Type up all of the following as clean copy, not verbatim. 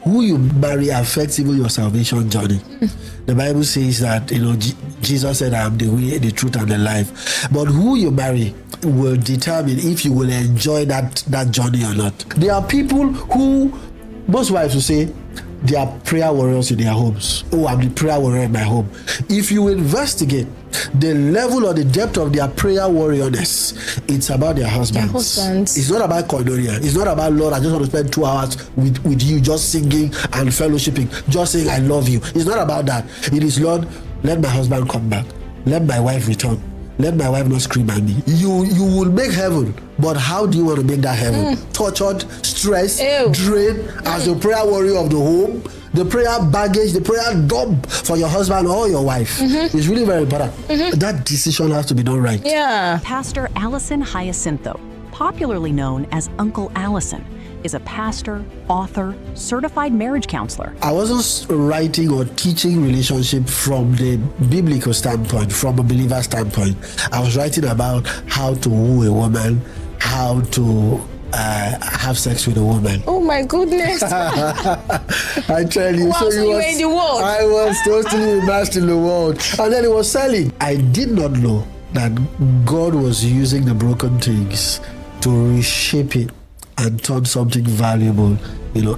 who you marry affects even your salvation journey. The Bible says that, Jesus said, I am the way, the truth, and the life. But who you marry will determine if you will enjoy that journey or not. There are people who, most wives will say, they are prayer warriors in their homes. Oh, I'm the prayer warrior in my home. If you investigate the level or the depth of their prayer warriorness, it's about their husbands. It's not about koinonia. It's not about, Lord, I just want to spend 2 hours with you, just singing and fellowshipping, just saying I love you. It's not about that. It is, Lord, let my husband come back. Let my wife return. Let my wife not scream at me. You will make heaven, but how do you want to make that heaven? Tortured, stressed, drained as the prayer warrior of the home, the prayer baggage, the prayer dump for your husband or your wife. It's really very important. That decision has to be done right. Yeah. Pastor Allison Hyacintho, popularly known as Uncle Allison, is a pastor, author, certified marriage counselor. I wasn't writing or teaching relationship from the biblical standpoint, from a believer standpoint. I was writing about how to woo a woman, how to have sex with a woman. Oh my goodness. I tell you. Wow, so you were in the world. I was totally immersed in the world. And then it was selling. I did not know that God was using the broken things to reshape it and turn something valuable,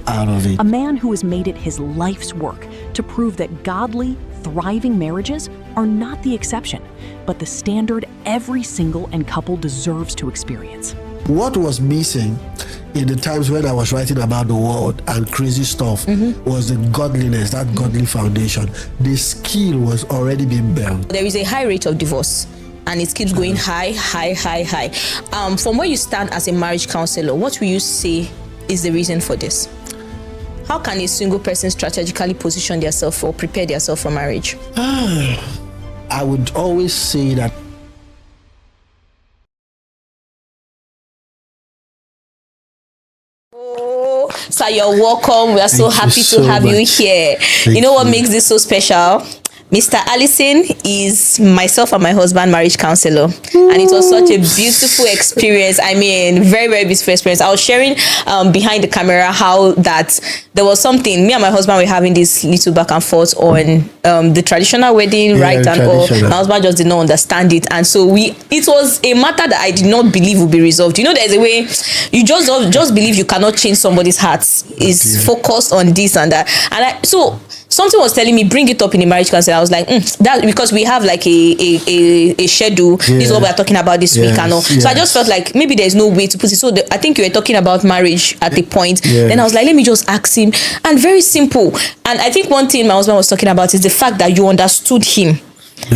out of it. A man who has made it his life's work to prove that godly, thriving marriages are not the exception, but the standard every single and couple deserves to experience. What was missing in the times when I was writing about the world and crazy stuff was the godliness, that godly foundation. The skill was already being built. There is a high rate of divorce, and it keeps going high. From where you stand as a marriage counselor, what will you say is the reason for this? How can a single person strategically position themselves or prepare themselves for marriage? I would always say that Sir, you're welcome. We are so happy to have you here. You know what makes this so special? Mr. Allison is myself and my husband marriage counselor. And it was such a beautiful experience. I mean, very, very beautiful experience. I was sharing behind the camera how that there was something, me and my husband were having this little back and forth on the traditional wedding, right? And all. My husband just did not understand it. And so it was a matter that I did not believe would be resolved. There's a way you just believe you cannot change somebody's heart. Is focused on this and that. And so something was telling me, bring it up in the marriage council. I was like, that because we have like a schedule. This is what we're talking about this week and all. So I just felt like maybe there's no way to put it. So I think you were talking about marriage at the point. Then I was like, let me just ask him. And very simple. And I think one thing my husband was talking about is the fact that you understood him.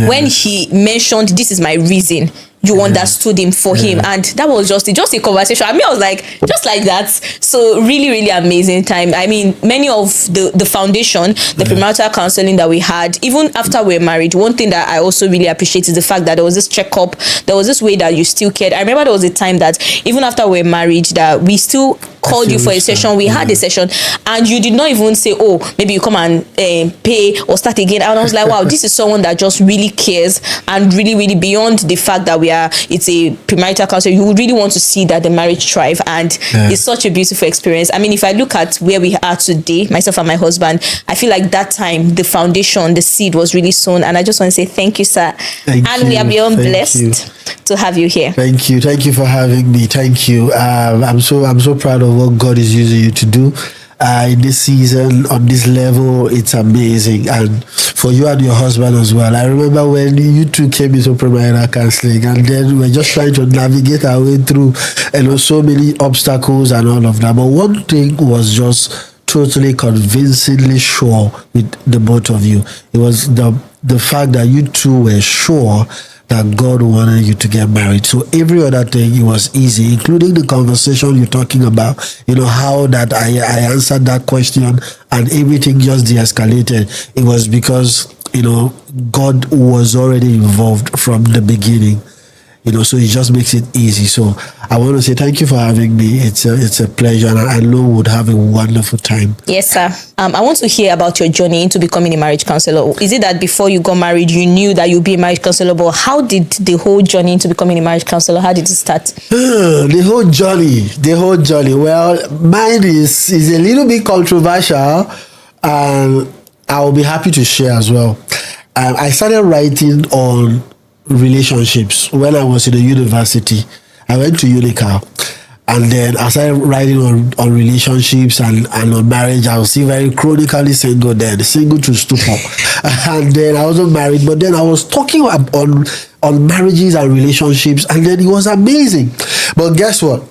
When he mentioned, this is my reason, you understood him for him. And that was just a conversation. I was like, just like that. So really, really amazing time. I mean, many of the foundation, the premarital counseling that we had, even after we were married, one thing that I also really appreciate is the fact that there was this checkup. There was this way that you still cared. I remember there was a time that even after we were married, that we still called you for a session. We had a session and you did not even say, oh, maybe you come and pay or start again. And I was like, wow, this is someone that just really cares and really, really beyond the fact that it's a premarital counselor, you would really want to see that the marriage thrive. And it's such a beautiful experience. I mean, if I look at where we are today, myself and my husband, I feel like that time, the foundation, the seed was really sown. And I just want to say thank you, sir. We are beyond blessed to have you here. Thank you. Thank you for having me. Thank you. I'm so proud of what God is using you to do. In this season, on this level, it's amazing. And for you and your husband as well. I remember when you two came into premarital counseling and then we were just trying to navigate our way through so many obstacles and all of that. But one thing was just totally convincingly sure with the both of you. It was the fact that you two were sure that God wanted you to get married. So every other thing, it was easy, including the conversation you're talking about, how that I answered that question and everything just de-escalated. It was because, God was already involved from the beginning. so it just makes it easy. So I want to say thank you for having me. It's a pleasure, and I know we'll have a wonderful time. Yes, sir. I want to hear about your journey into becoming a marriage counselor. Is it that before you got married, you knew that you'd be a marriage counselor? But how did the whole journey into becoming a marriage counselor, how did it start? The whole journey. Well, mine is a little bit controversial, and I'll be happy to share as well. I started writing on relationships when I was in the university. I went to Unical, and then I started writing on relationships and on marriage. I was still very chronically single then, single to stupor. And then I wasn't married, but then I was talking on marriages and relationships, and then it was amazing. But guess what?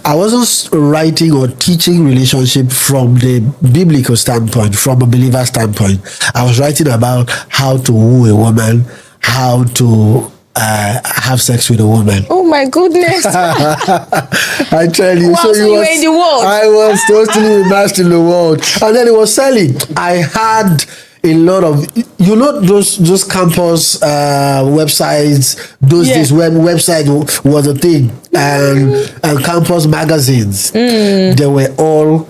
I wasn't writing or teaching relationship from the biblical standpoint, from a believer standpoint. I was writing about how to woo a woman, how to have sex with a woman. Oh my goodness. I tell you. Wow, so you were in the world. I was totally immersed in the world. And then it was selling. I had a lot of, those campus websites, those days when website was a thing, and campus magazines, they were all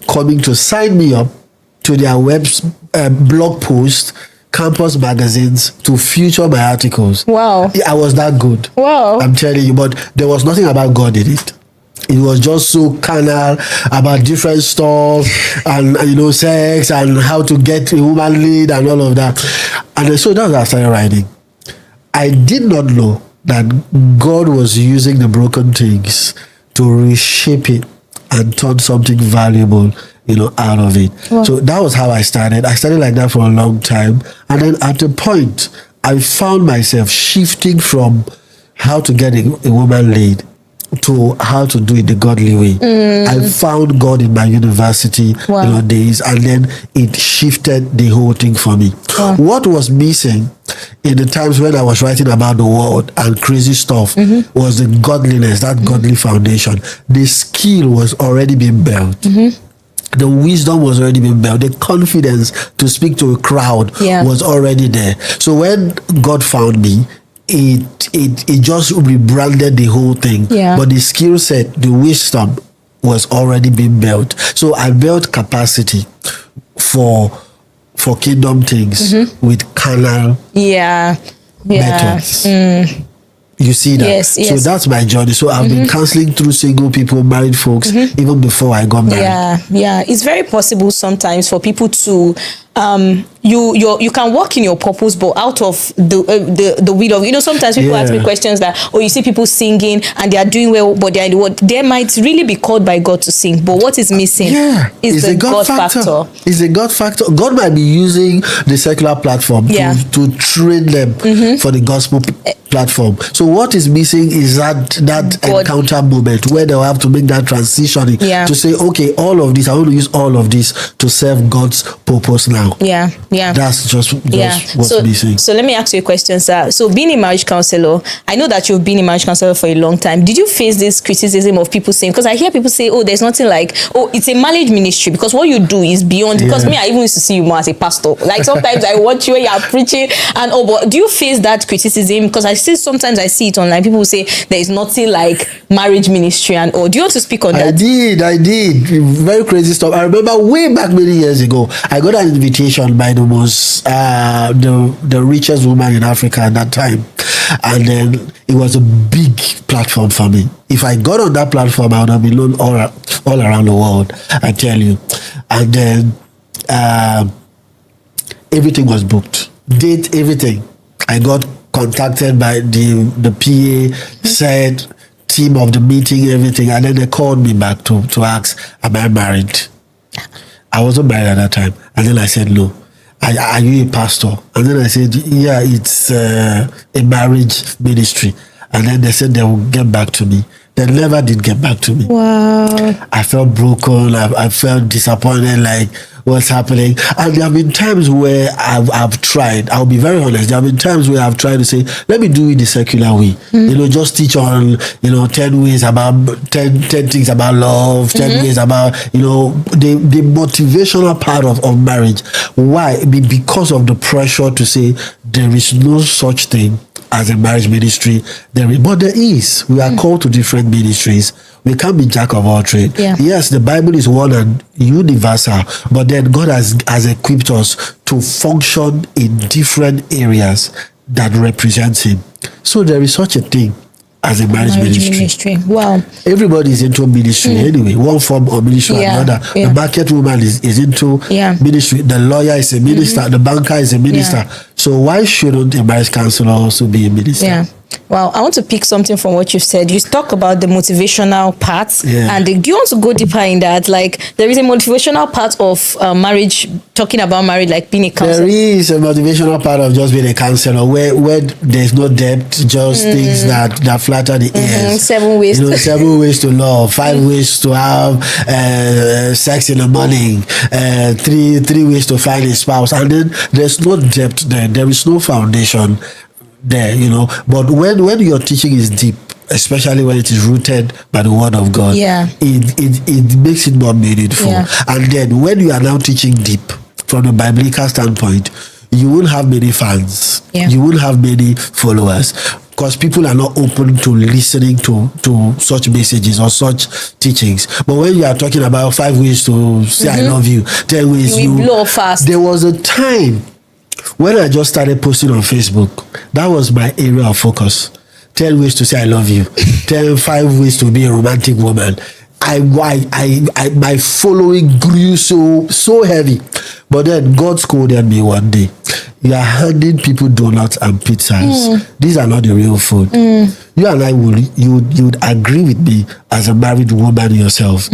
coming to sign me up to their blog post, campus magazines, to feature my articles. Wow. I was that good. Wow. I'm telling you, but there was nothing about God in it. It was just so carnal, about different stuff and sex and how to get a woman laid and all of that. And so that's how I started writing. I did not know that God was using the broken things to reshape it and turn something valuable, out of it. Wow. So that was how I started. I started like that for a long time. And then at a point, I found myself shifting from how to get a woman laid to how to do it the godly way. I found God in my university days, and then it shifted the whole thing for me. Wow. What was missing in the times when I was writing about the world and crazy stuff was the godliness, that godly foundation. The skill was already being built. The wisdom was already being built. The confidence to speak to a crowd was already there. So when God found me, it just rebranded the whole thing. But the skill set, the wisdom was already being built. So I built capacity for kingdom things with carnal methods. You see that? Yes. So that's my journey. So I've been counseling through single people, married folks, even before I got married. It's very possible sometimes for people to you can walk in your purpose, but out of the will of, sometimes people ask me questions that, you see people singing and they are doing well, but they're in the world. They might really be called by God to sing, but what is missing is the God factor. It's a God factor. God might be using the secular platform to train them for the gospel platform. So what is missing is that encounter moment where they'll have to make that transition to say, okay, all of this, I want to use all of this to serve God's purpose now. That's just what's missing. So let me ask you a question, sir. So being a marriage counselor, I know that you've been a marriage counselor for a long time. Did you face this criticism of people saying, because I hear people say, there's nothing like, it's a marriage ministry, because what you do is beyond, because me, I even used to see you more as a pastor. Like sometimes I watch you when you're preaching and but do you face that criticism? Because sometimes I see it online. People say there is nothing like marriage ministry and do you want to speak on that? I did. Very crazy stuff. I remember way back many years ago, I got an invitation by the most the richest woman in Africa at that time, and then it was a big platform for me. If I got on that platform, I would have been known all around the world, I tell you. And then everything was booked, date, everything. I got contacted by the PA, said team of the meeting, everything, and then they called me back to ask, am I married? I wasn't married at that time. And then I said, no. Are you a pastor? And then I said, yeah, it's a marriage ministry. And then they said they will get back to me. They never did get back to me. Wow. I felt broken. I felt disappointed, like, what's happening? And there have been times where I've tried. I'll be very honest. There have been times where I've tried to say, let me do it the secular way. Just teach on, 10 ways about, 10 things about love, 10 ways about, the motivational part of marriage. Why? Because of the pressure to say there is no such thing as a marriage ministry. But there is. We are called to different ministries. We can't be jack of all trades. Yeah. Yes, the Bible is one and universal, but then God has equipped us to function in different areas that represents Him. So there is such a thing as a marriage ministry. Wow. Everybody is into ministry anyway, one form of ministry or another. Yeah. The market woman is into ministry. The lawyer is a minister. The banker is a minister. So why shouldn't a marriage counselor also be a minister? Yeah. Well, I want to pick something from what you've said. You talk about the motivational part, and do you want to go deeper in that? Like, there is a motivational part of marriage, talking about marriage, like being a counselor. There is a motivational part of just being a counselor where there's no depth, just things that flatter the ears. 7 ways. 7 ways to love, 5 ways to have sex in the morning, 3 ways to find a spouse, and then there's no depth there. There is no foundation there, but when your teaching is deep, especially when it is rooted by the word of God, it makes it more meaningful. And then when you are now teaching deep from a biblical standpoint, you will have many fans, you will have many followers, because people are not open to listening to such messages or such teachings. But when you are talking about 5 ways to say I love you, 10 ways you will blow fast. There was a time when I just started posting on Facebook. That was my area of focus. 10 ways to say I love you. 5 ways to be a romantic woman. My following grew so heavy. But then God scolded me one day. You are handing people donuts and pizzas. These are not the real food. You and I you would agree with me as a married woman yourself.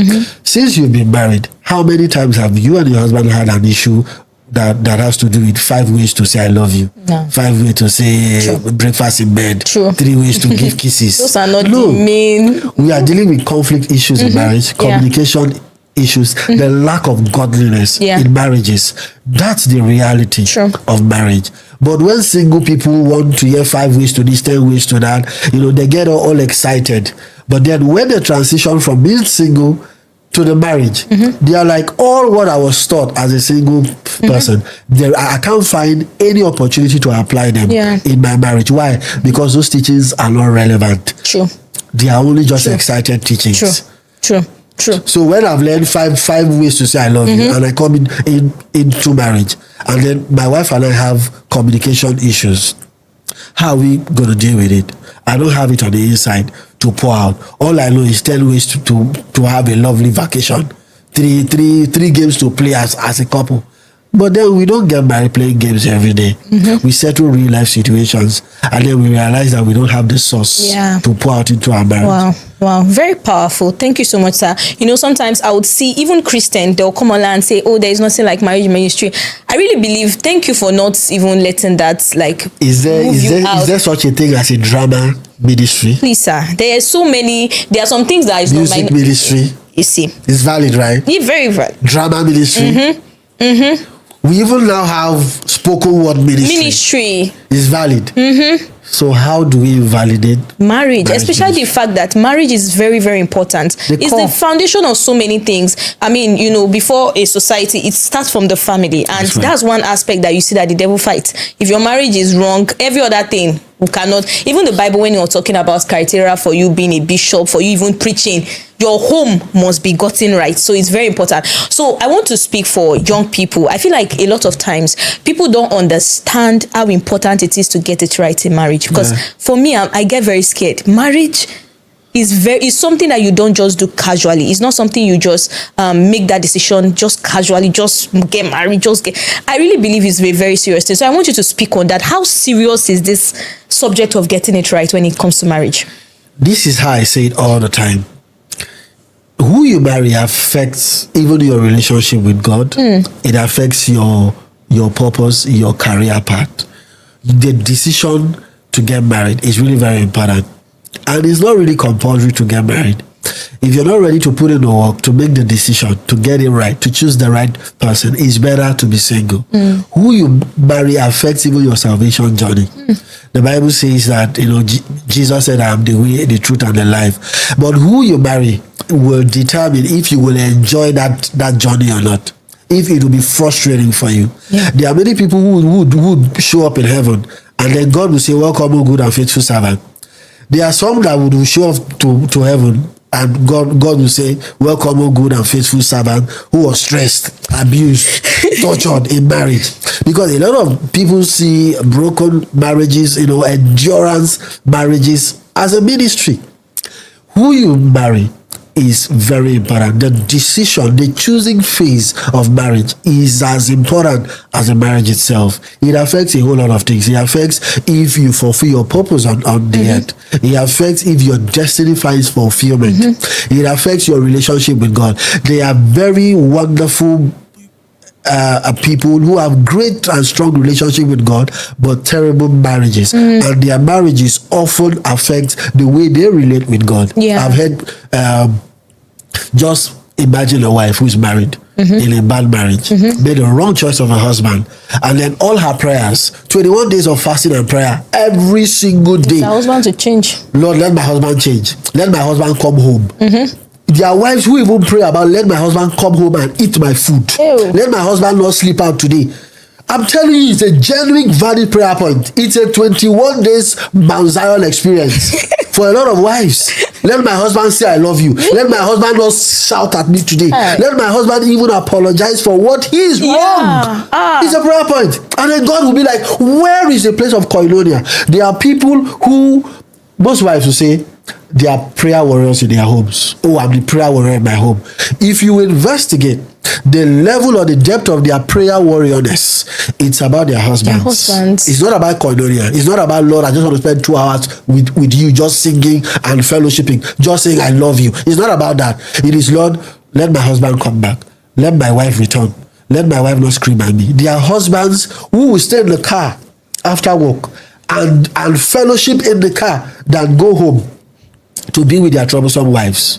Since you've been married, how many times have you and your husband had an issue that has to do with 5 ways to say I love you? No. 5 ways to say breakfast in bed. 3 ways to give kisses. Those are not the main. We are dealing with conflict issues in marriage, communication issues, the lack of godliness in marriages. That's the reality of marriage. But when single people want to hear 5 ways to this, 10 ways to that, they get all excited. But then when they transition from being single to the marriage, they are like, all what I was taught as a single person, I can't find any opportunity to apply them in my marriage. Why? Because those teachings are not relevant. They are only just excited teachings. True. So when I've learned five ways to say I love you, and I come into marriage, and then my wife and I have communication issues, how are we going to deal with it? I don't have it on the inside to pour out. All I know is 10 ways to have a lovely vacation. Three games to play as a couple. But then we don't get married playing games every day. We settle real life situations, and then we realize that we don't have the source to pour out into our marriage. Wow, very powerful. Thank you so much, sir. Sometimes I would see even Christian, they'll come online and say, oh, there is nothing like marriage ministry. I really believe, thank you for not even letting that is there such a thing as a drama ministry? Please, sir. There are some things that is music not ministry. You see. It's valid, right? Yeah, very valid. Drama ministry. We even now have spoken word ministry. Is valid. So how do we validate marriage, especially the fact that marriage is very, very important? It's the foundation of so many things. I mean, before a society, it starts from the family, and that's one aspect that you see that the devil fights. If your marriage is wrong, every other thing we cannot. Even the Bible, when you're talking about criteria for you being a bishop, for you even preaching, your home must be gotten right. So it's very important. So I want to speak for young people. I feel like a lot of times people don't understand how important it is to get it right in marriage. Because for me, I get very scared. Marriage is something that you don't just do casually. It's not something you just make that decision just casually, just get married, I really believe it's very, very serious thing. So I want you to speak on that. How serious is this subject of getting it right when it comes to marriage? This is how I say it all the time. Who you marry affects even your relationship with God. It affects your purpose, your career path. The decision to get married is really very important. And it's not really compulsory to get married. If you're not ready to put in the work, to make the decision, to get it right, to choose the right person, it's better to be single. Who you marry affects even your salvation journey. The Bible says that, Jesus said, I am the way, the truth, and the life. But who you marry will determine if you will enjoy that journey or not. If it will be frustrating for you. There are many people who would show up in heaven And then God will say, welcome, O good and faithful servant. There are some that would show up to heaven, and God will say, welcome, O good and faithful servant who was stressed, abused, tortured in marriage. Because a lot of people see broken marriages, endurance marriages as a ministry. Who you marry is very important. The decision, the choosing phase of marriage is as important as the marriage itself. It affects a whole lot of things. It affects if you fulfill your purpose on the earth. It affects if your destiny finds fulfillment. It affects your relationship with God. They are very wonderful people who have great and strong relationship with God, but terrible marriages, and their marriages often affect the way they relate with God. I've heard, just imagine a wife who's married in a bad marriage, made a wrong choice of a husband, and then all her prayers, 21 days of fasting and prayer every single day. Her husband to change. Lord, let my husband change. Let my husband come home. There are wives who even pray about, let my husband come home and eat my food. Ew. Let my husband not sleep out today. I'm telling you, it's a genuine valid prayer point. It's a 21 days Mount Zion experience for a lot of wives. Let my husband say I love you. Let my husband not shout at me today. Let my husband even apologize for what he is wrong. It's a prayer point. And then God will be like, where is the place of koinonia? There are people who, most wives will say, they are prayer warriors in their homes. Oh, I'm the prayer warrior in my home. If you investigate the level or the depth of their prayer warriorness, it's about their husbands. It's not about koinonia. It's not about, Lord, I just want to spend 2 hours with you just singing and fellowshipping, just saying I love you. It's not about that. It is, Lord, let my husband come back. Let my wife return. Let my wife not scream at me. There are husbands who will stay in the car after work and fellowship in the car than go home to be with their troublesome wives.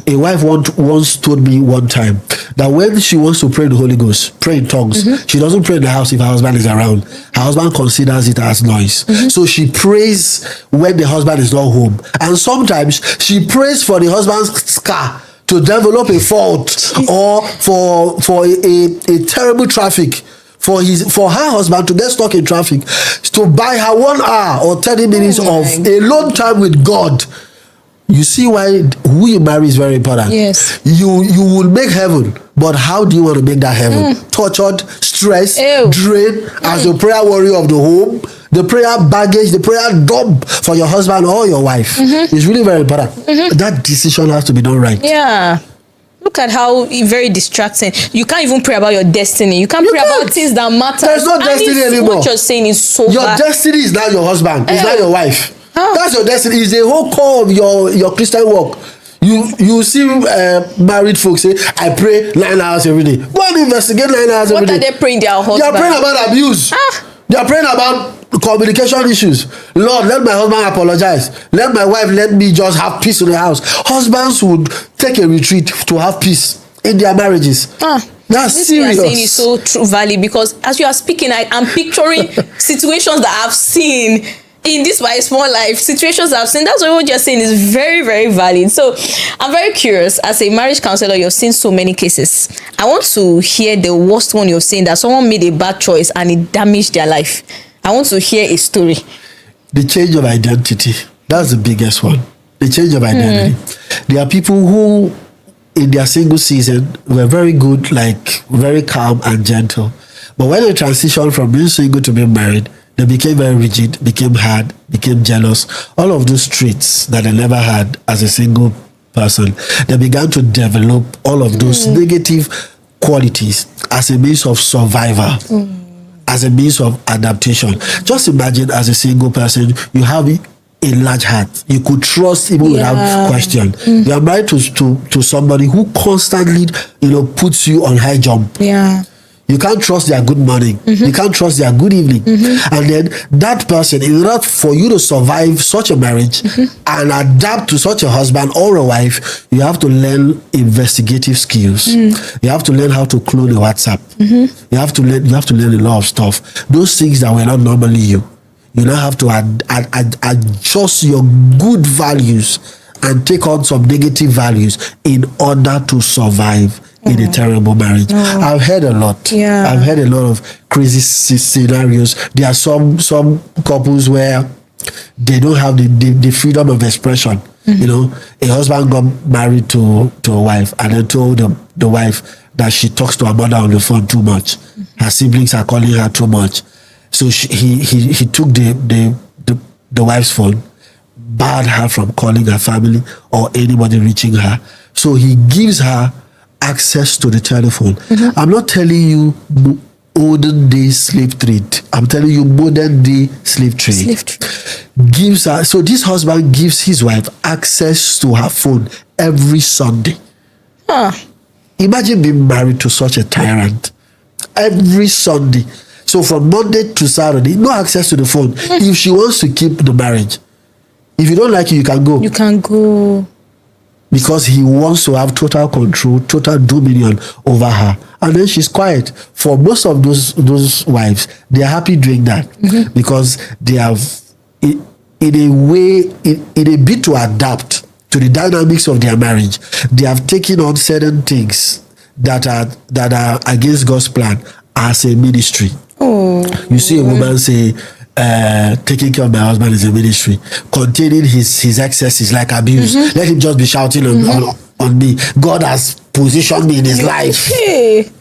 A wife once told me one time that when she wants to pray in the Holy Ghost, pray in tongues, she doesn't pray in the house if her husband is around. Her husband considers it as noise. So she prays when the husband is not home. And sometimes she prays for the husband's car to develop a fault or for a terrible traffic. For her husband to get stuck in traffic, to buy her 1 hour or 30 minutes of alone time with God. You see why who you marry is very important. Yes. You will make heaven, but how do you want to make that heaven? Tortured, stressed, drained as the prayer warrior of the home, the prayer baggage, the prayer dump for your husband or your wife. It's really very important. That decision has to be done right. Yeah. Look at how very distracting. You can't even pray about your destiny. You can't pray about things that matter. There's no destiny anymore. What you're saying is so your bad. Destiny is not your husband. It's not your wife. That's your destiny. It's the whole core of your Christian walk. You see married folks say, I pray 9 hours every day. Go and investigate 9 hours every day. What are they praying their husband? They are praying about abuse. They are praying about communication issues. Lord, let my husband apologize. Let my wife let me just have peace in the house. Husbands would take a retreat to have peace in their marriages. That's this serious. You are saying is so true, Valley, because as you are speaking, I'm picturing situations that I've seen in this my small life, situations I've seen. That's what you're saying is very, very valid. So I'm very curious. As a marriage counselor, you've seen so many cases. I want to hear the worst one you've seen, that someone made a bad choice and it damaged their life. I want to hear a story. The change of identity. That's the biggest one. The change of identity. There are people who, in their single season, were very good, like very calm and gentle. But when they transitioned from being single to being married, they became very rigid, became hard, became jealous. All of those traits that they never had as a single person, they began to develop all of those negative qualities as a means of survival, as a means of adaptation. Just imagine, as a single person, you have a large heart. You could trust even without question. You are married to somebody who constantly, puts you on high jump. You can't trust their good morning. You can't trust their good evening. And then that person, in order for you to survive such a marriage and adapt to such a husband or a wife, you have to learn investigative skills. You have to learn how to clone a WhatsApp. You have to learn a lot of stuff. Those things that were not normally you. You now have to adjust your good values and take on some negative values in order to survive in a terrible marriage. I've heard a lot. Yeah. I've heard a lot of crazy scenarios. There are some couples where they don't have the freedom of expression. You know, a husband got married to a wife and then told the wife that she talks to her mother on the phone too much. Her siblings are calling her too much. So he took the wife's phone, barred her from calling her family or anybody reaching her. So he gives her access to the telephone. I'm not telling you olden day slave trade. I'm telling you modern day slave trade. Gives her, so this husband gives his wife access to her phone every Sunday. Imagine being married to such a tyrant every Sunday. So from Monday to Saturday, no access to the phone. If she wants to keep the marriage, if you don't like it, you can go. You can go. Because he wants to have total control, total dominion over her. And then she's quiet. For most of those wives, they are happy doing that because they have, in a way, in a bit to adapt to the dynamics of their marriage, they have taken on certain things that are against God's plan as a ministry. You see a woman say, taking care of my husband is a ministry. Containing his excesses like abuse. Let him just be shouting on me. God has positioned me in his life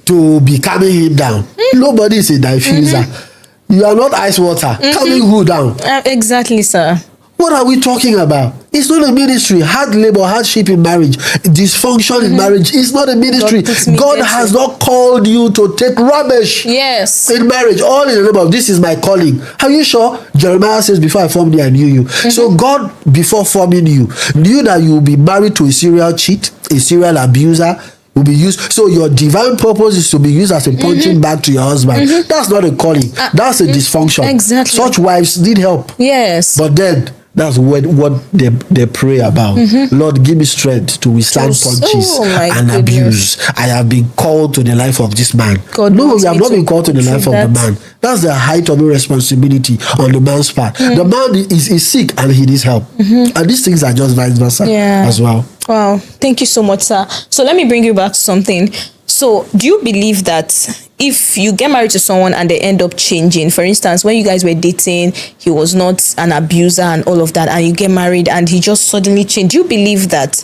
to be calming him down. Nobody is a diffuser. You are not ice water. Calming who down? Exactly, sir. What are we talking about? It's not a ministry. Hard labor, hardship in marriage, dysfunction in marriage is not a ministry. God has not called you to take rubbish in marriage. All in the name of this is my calling. Are you sure? Jeremiah says, before I formed you, I knew you. So God, before forming you, knew that you will be married to a serial cheat, a serial abuser, will be used. So your divine purpose is to be used as a punching bag to your husband. That's not a calling. That's a dysfunction. Exactly. Such wives need help. Yes. But then that's what they pray about. Lord, give me strength to withstand punches and abuse. I have been called to the life of this man. No, we have not been called to the life of the man. That's the height of irresponsibility on the man's part. The man is sick and he needs help. And these things are just vice versa as well. Wow. Thank you so much, sir. So let me bring you back to something. So do you believe that if you get married to someone and they end up changing, for instance, when you guys were dating, he was not an abuser and all of that, and you get married and he just suddenly changed, do you believe that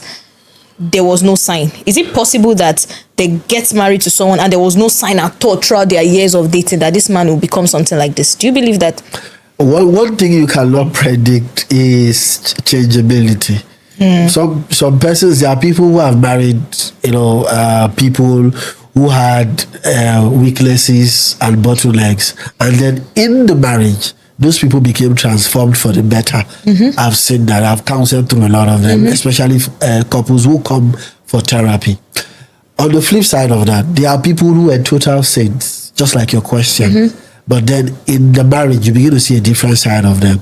there was no sign? Is it possible that they get married to someone and there was no sign at all throughout their years of dating that this man will become something like this? Do you believe that? One thing you cannot predict is changeability. Some persons, there are people who have married, people who had weaknesses and bottlenecks, and then in the marriage, those people became transformed for the better. I've seen that. I've counseled through a lot of them, especially couples who come for therapy. On the flip side of that, there are people who are total saints, just like your question. But then in the marriage, you begin to see a different side of them.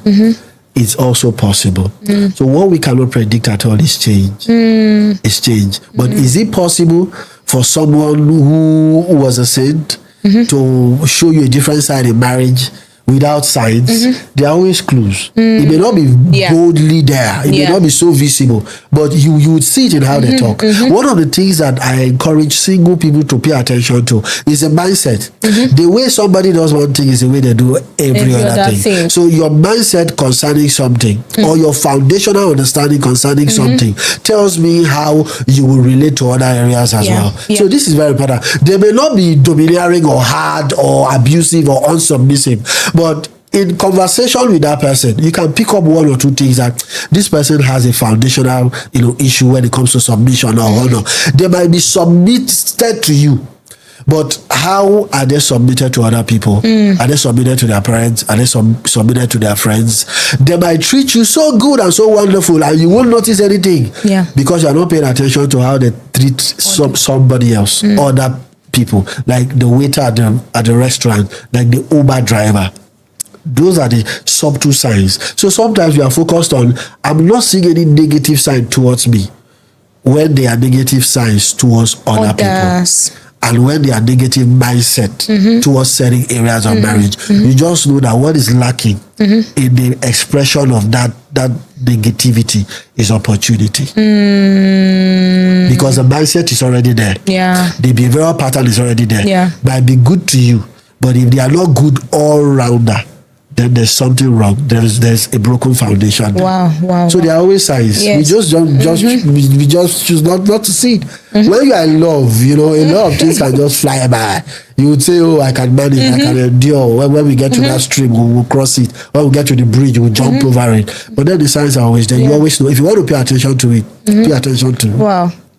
It's also possible. So what we cannot predict at all is change. It's change. But is it possible for someone who was a saint to show you a different side in marriage without signs? There are always clues. It may not be boldly there. It may not be so visible, but you would see it in how they talk. One of the things that I encourage single people to pay attention to is a mindset. The way somebody does one thing is the way they do every other thing. So your mindset concerning something or your foundational understanding concerning something tells me how you will relate to other areas as well. So this is very important. They may not be domineering or hard or abusive or unsubmissive, but in conversation with that person, you can pick up one or two things that this person has a foundational, issue when it comes to submission or honor. They might be submitted to you, but how are they submitted to other people? Are they submitted to their parents? Are they submitted to their friends? They might treat you so good and so wonderful, and you won't notice anything because you're not paying attention to how they treat somebody else, other people, like the waiter at the restaurant, like the Uber driver. Those are the subtle signs. So sometimes we are focused on, I'm not seeing any negative sign towards me, when they are negative signs towards other people. And when they are negative mindset towards certain areas of marriage, you just know that what is lacking in the expression of that negativity is opportunity. because the mindset is already there. Yeah. The behavioral pattern is already there. Yeah. Might be good to you, but if they are not good all rounder, then there's something wrong. There's a broken foundation there. Wow. So there are always signs. Yes. We just choose not to see it. When you are in love, a lot of things can just fly by. You would say, oh, I can manage, I can endure. When we get to that stream, we'll cross it. When we get to the bridge, we'll jump over it. But then the signs are always there. You always know. If you want to pay attention to it, pay attention to it.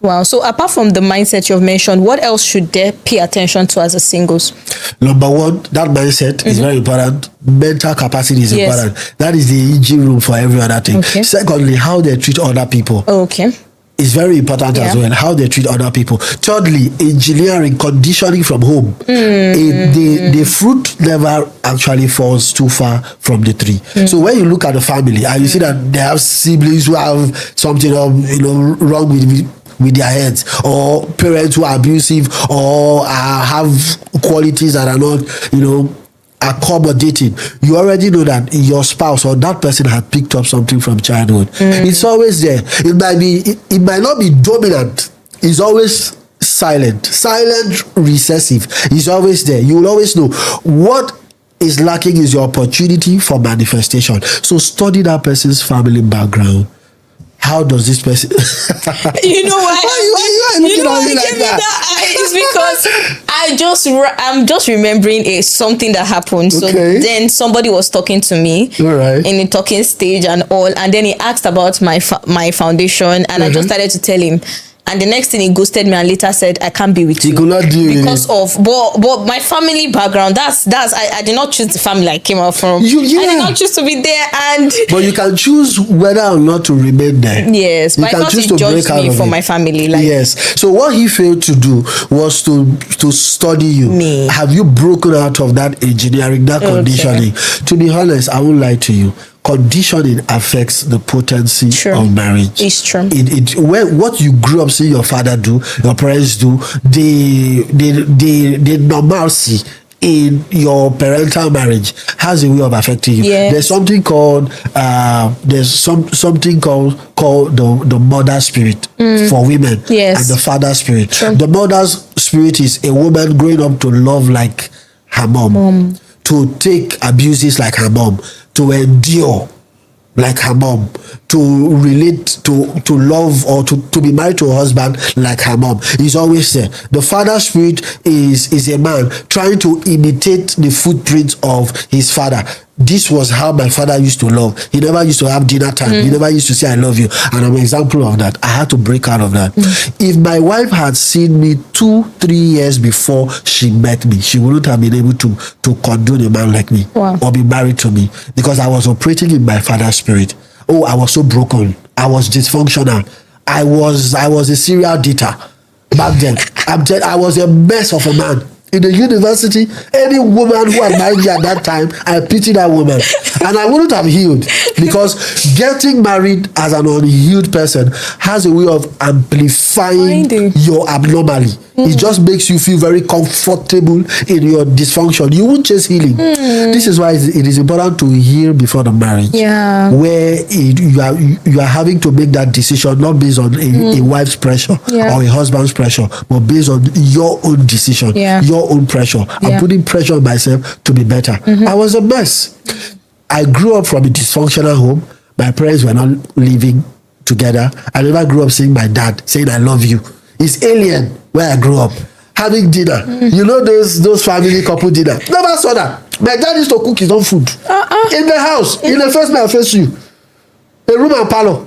Wow. So apart from the mindset you've mentioned, what else should they pay attention to as a singles? Number one, that mindset is very important. Mental capacity is important. That is the engine room for every other thing. Okay. Secondly, how they treat other people. Okay. Is very important as well, how they treat other people. Thirdly, engineering, conditioning from home. The fruit never actually falls too far from the tree. So when you look at the family and you see that they have siblings who have something wrong with their heads, or parents who are abusive, or have qualities that are not, accommodating, you already know that your spouse or that person had picked up something from childhood. It's always there. It might not be dominant. It's always silent, recessive. It's always there. You will always know what is lacking is your opportunity for manifestation. So study that person's family background. How does this person? You know why? Why are you looking at me like that? It's because I'm just remembering something that happened. So then somebody was talking to me in a talking stage and all, and then he asked about my foundation, and I just started to tell him. And the next thing, he ghosted me and later said, I can't be with you. He could not deal because of but my family background. I did not choose the family I came out from. I did not choose to be there, but you can choose whether or not to remain there. Yes, you but I thought he judged me for my family. Yes. So what he failed to do was to study you. Me. Have you broken out of that engineering, that conditioning? To be honest, I won't lie to you. Conditioning affects the potency of marriage. It's true. What you grew up seeing your father do, your parents do, the normalcy in your parental marriage has a way of affecting you. Yes. There's something called the mother spirit for women, and the father spirit. True. The mother's spirit is a woman growing up to love like her mom. To take abuses like her mom, to endure like her mom, to relate, to love, or to be married to a husband like her mom. He's always there. The father spirit is a man trying to imitate the footprints of his father. This was how my father used to love. He never used to have dinner time. He never used to say, I love you. And I'm an example of that. I had to break out of that. If my wife had seen me 2-3 years before she met me, she wouldn't have been able to condone a man like me or be married to me, because I was operating in my father's spirit. Oh, I was so broken. I was dysfunctional. I was a serial dater back then. I was a mess of a man. In the university, any woman who had married me at that time, I pity that woman. And I wouldn't have healed, because getting married as an unhealed person has a way of amplifying your abnormality. It just makes you feel very comfortable in your dysfunction. You won't chase healing. This is why it is important to heal before the marriage. Where you are having to make that decision not based on a wife's pressure or a husband's pressure, but based on your own decision, your own pressure. I'm putting pressure on myself to be better. I was a mess. I grew up from a dysfunctional home. My parents were not living together. I never grew up seeing my dad saying I love you. It's alien where I grew up. Having dinner. You know those family couple dinner. Never saw that. My dad used to cook his own food. In the house. In the first man I face you. A room and parlor.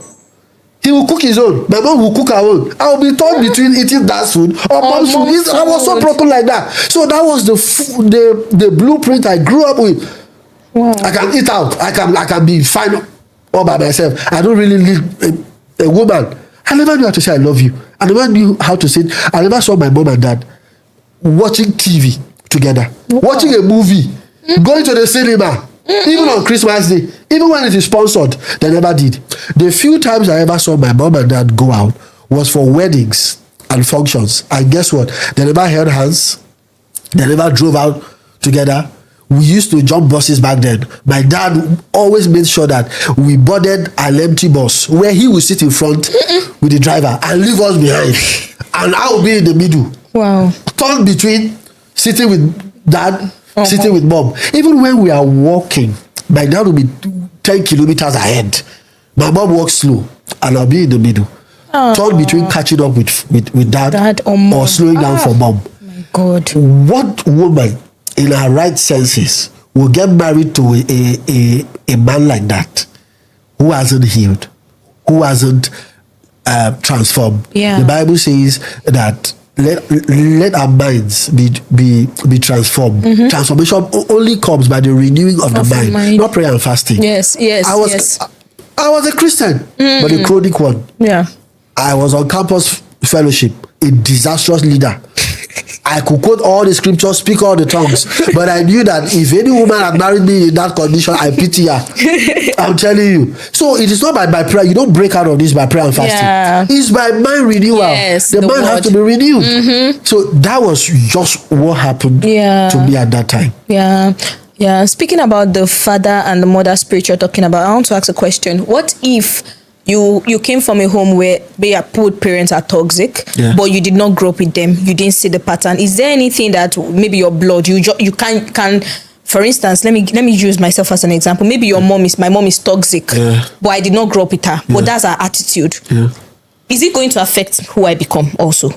He will cook his own. My mom will cook her own. I will be torn between eating dad's food or mom's food. I was so broken like that. So that was the blueprint I grew up with. I can eat out. I can be fine all by myself. I don't really need a woman. I never knew how to say I love you. I never knew how to say it. I never saw my mom and dad watching TV together, watching a movie, going to the cinema, even on Christmas Day, even when it is sponsored. They never did. The few times I ever saw my mom and dad go out was for weddings and functions. And guess what? They never held hands. They never drove out together. We used to jump buses back then. My dad always made sure that we boarded an empty bus where he would sit in front with the driver and leave us behind. And I would be in the middle. Wow. Torn between sitting with dad, sitting with mom. Even when we are walking, my dad will be 10 kilometers ahead. My mom walks slow and I'll be in the middle. Torn between catching up with dad or slowing down for mom. My God. What woman in her right senses will get married to a man like that who hasn't healed, who hasn't transformed? Yeah. The Bible says that let our minds be transformed. Transformation only comes by the renewing of the mind, not prayer and fasting. Yes. I was a Christian, but a chronic one. Yeah. I was on campus fellowship, a disastrous leader. I could quote all the scriptures, speak all the tongues, but I knew that if any woman had married me in that condition, I pity her. I'm telling you. So it is not by prayer. You don't break out of this by prayer and fasting. Yeah. It's by mind renewal. Yes, the mind has to be renewed. So that was just what happened to me at that time. Yeah. Speaking about the father and the mother spirit you're talking about, I want to ask a question. What if you came from a home where both parents are toxic, but you did not grow up with them, you didn't see the pattern? Is there anything that maybe your blood you can for instance, let me use myself as an example. Maybe my mom is toxic, but I did not grow up with her, but that's her attitude. Is it going to affect who I become also?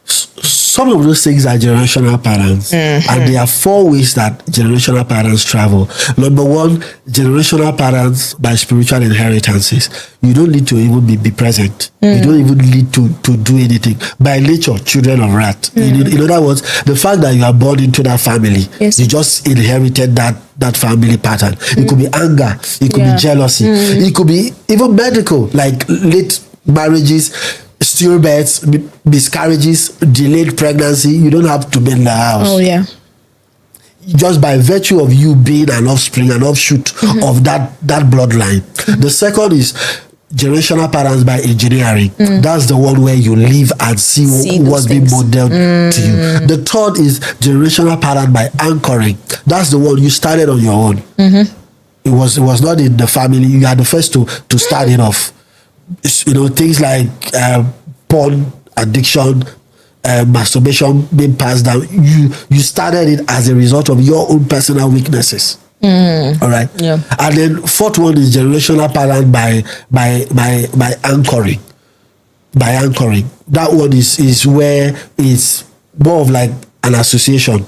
Some of those things are generational patterns, and there are 4 ways that generational patterns travel. Number 1, generational patterns by spiritual inheritances. You don't need to even be present. You don't even need to do anything. By nature, children of wrath. In other words, the fact that you are born into that family, you just inherited that family pattern. It could be anger, it could be jealousy, it could be even medical, like late marriages, stillbirths, miscarriages, delayed pregnancy. You don't have to be in the house. Oh yeah. Just by virtue of you being an offspring, an offshoot of that bloodline. The second is generational patterns by engineering. That's the one where you live and see what's being modeled to you. The third is generational pattern by anchoring. That's the one you started on your own. It was not in the family. You are the first to start it off. Things like porn addiction, masturbation being passed down. You started it as a result of your own personal weaknesses. All right. Yeah. And then fourth one is generational pattern by anchoring. By anchoring. That one is where it's more of like an association.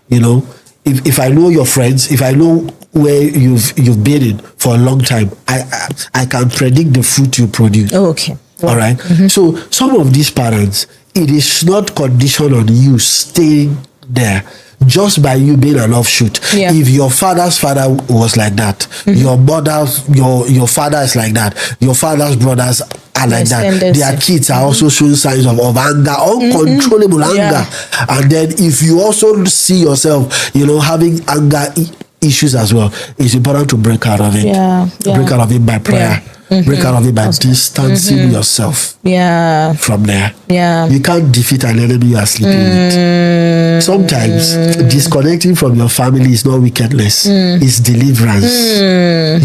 If I know your friends, if I know where you've been in for a long time, I can predict the fruit you produce. Oh, okay. Wow. All right. So some of these patterns, it is not conditioned on you staying there just by you being an offshoot. If your father's father was like that, your father is like that, your father's brothers are like that, their kids are also showing signs of anger, uncontrollable anger. And then if you also see yourself having anger issues as well, it's important to break out of it. Break out of it by prayer. Break out of it by distancing yourself from there. You can't defeat an enemy you are sleeping with. Sometimes disconnecting from your family is not wickedness, it's deliverance.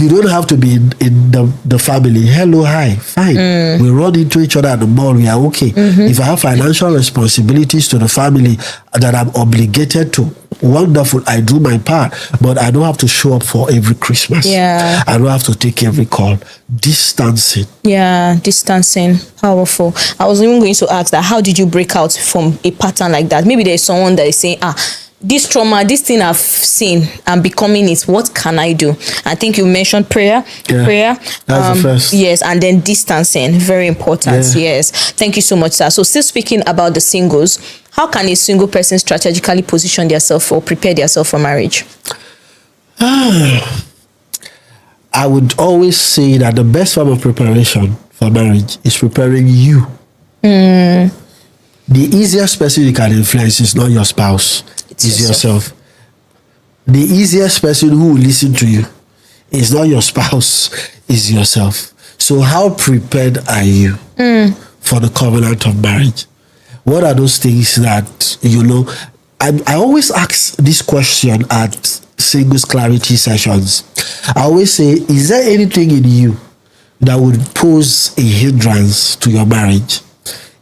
You don't have to be in the family. Hello, hi, fine. We run into each other at the mall, we are okay. If I have financial responsibilities to the family that I'm obligated to, wonderful, I do my part, but I don't have to show up for every Christmas. I don't have to take every call. Distancing. Distancing. Powerful. I was even going to ask that, how did you break out from a pattern like that? Maybe there's someone that is saying, this trauma, this thing I've seen, I'm becoming it. What can I do? I think you mentioned prayer. That's the first. Yes, and then distancing. Very important. Yes. Thank you so much, sir. So still speaking about the singles, how can a single person strategically position themselves or prepare themselves for marriage? I would always say that the best form of preparation for marriage is preparing you. The easiest person you can influence is not your spouse, it's yourself. The easiest person who will listen to you is not your spouse, is yourself. So how prepared are you for the covenant of marriage? What are those things that, I always ask this question at singles clarity sessions, I always say, is there anything in you that would pose a hindrance to your marriage?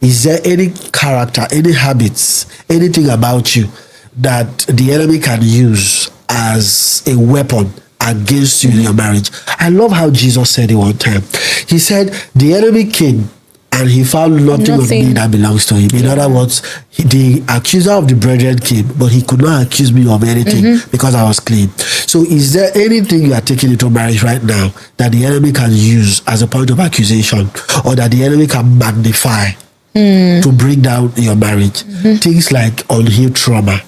Is there any character, any habits, anything about you that the enemy can use as a weapon against you in your marriage? I love how Jesus said it one time. He said, the enemy came and he found nothing of me that belongs to him. In other words, the accuser of the brethren came, but he could not accuse me of anything because I was clean. So is there anything you are taking into marriage right now that the enemy can use as a point of accusation, or that the enemy can magnify to bring down your marriage? Things like unhealed trauma.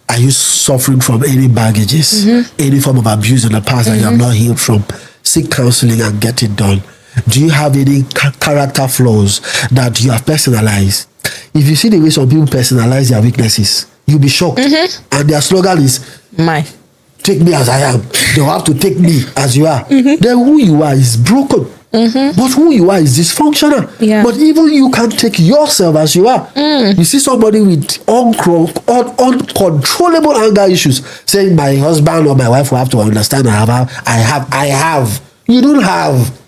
Are you suffering from any baggages, any form of abuse in the past that you have not healed from? Seek counseling and get it done. Do you have any character flaws that you have personalized? If you see the way some people personalize their weaknesses, you'll be shocked. And their slogan is, take me as I am. They'll have to take me as you are. Then who you are is broken. But who you are is dysfunctional. But even you can't take yourself as you are. You see somebody with uncontrollable anger issues saying, my husband or my wife will have to understand I have. You don't have.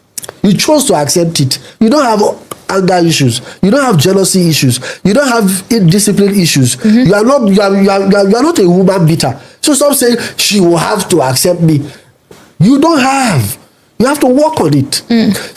You chose to accept it. You don't have anger issues. You don't have jealousy issues. You don't have indiscipline issues. You are not a woman beater. So stop saying she will have to accept me. You don't have. You have to work on it.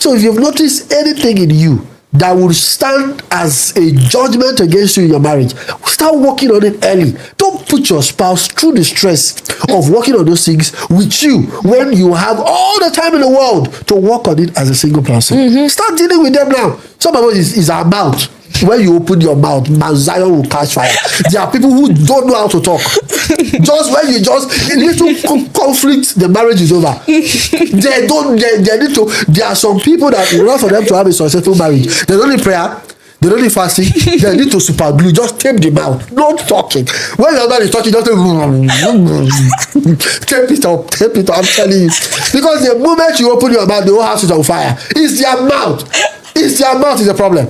So if you've noticed anything in you that will stand as a judgment against you in your marriage, start working on it early. Don't put your spouse through the stress of working on those things with you when you have all the time in the world to work on it as a single person. Start dealing with them now. Some of us is our mouth. When you open your mouth, Mount Zion will catch fire. There are people who don't know how to talk. Just when you a little conflict, the marriage is over. They need to. There are some people that in order for them to have a successful marriage, they don't need prayer, they don't need fasting, they need to super glue. Just tape the mouth, not talking. When your husband is talking, just tape it up. I'm telling you, because the moment you open your mouth, the whole house is on fire. It's their mouth. It's their mouth is the problem.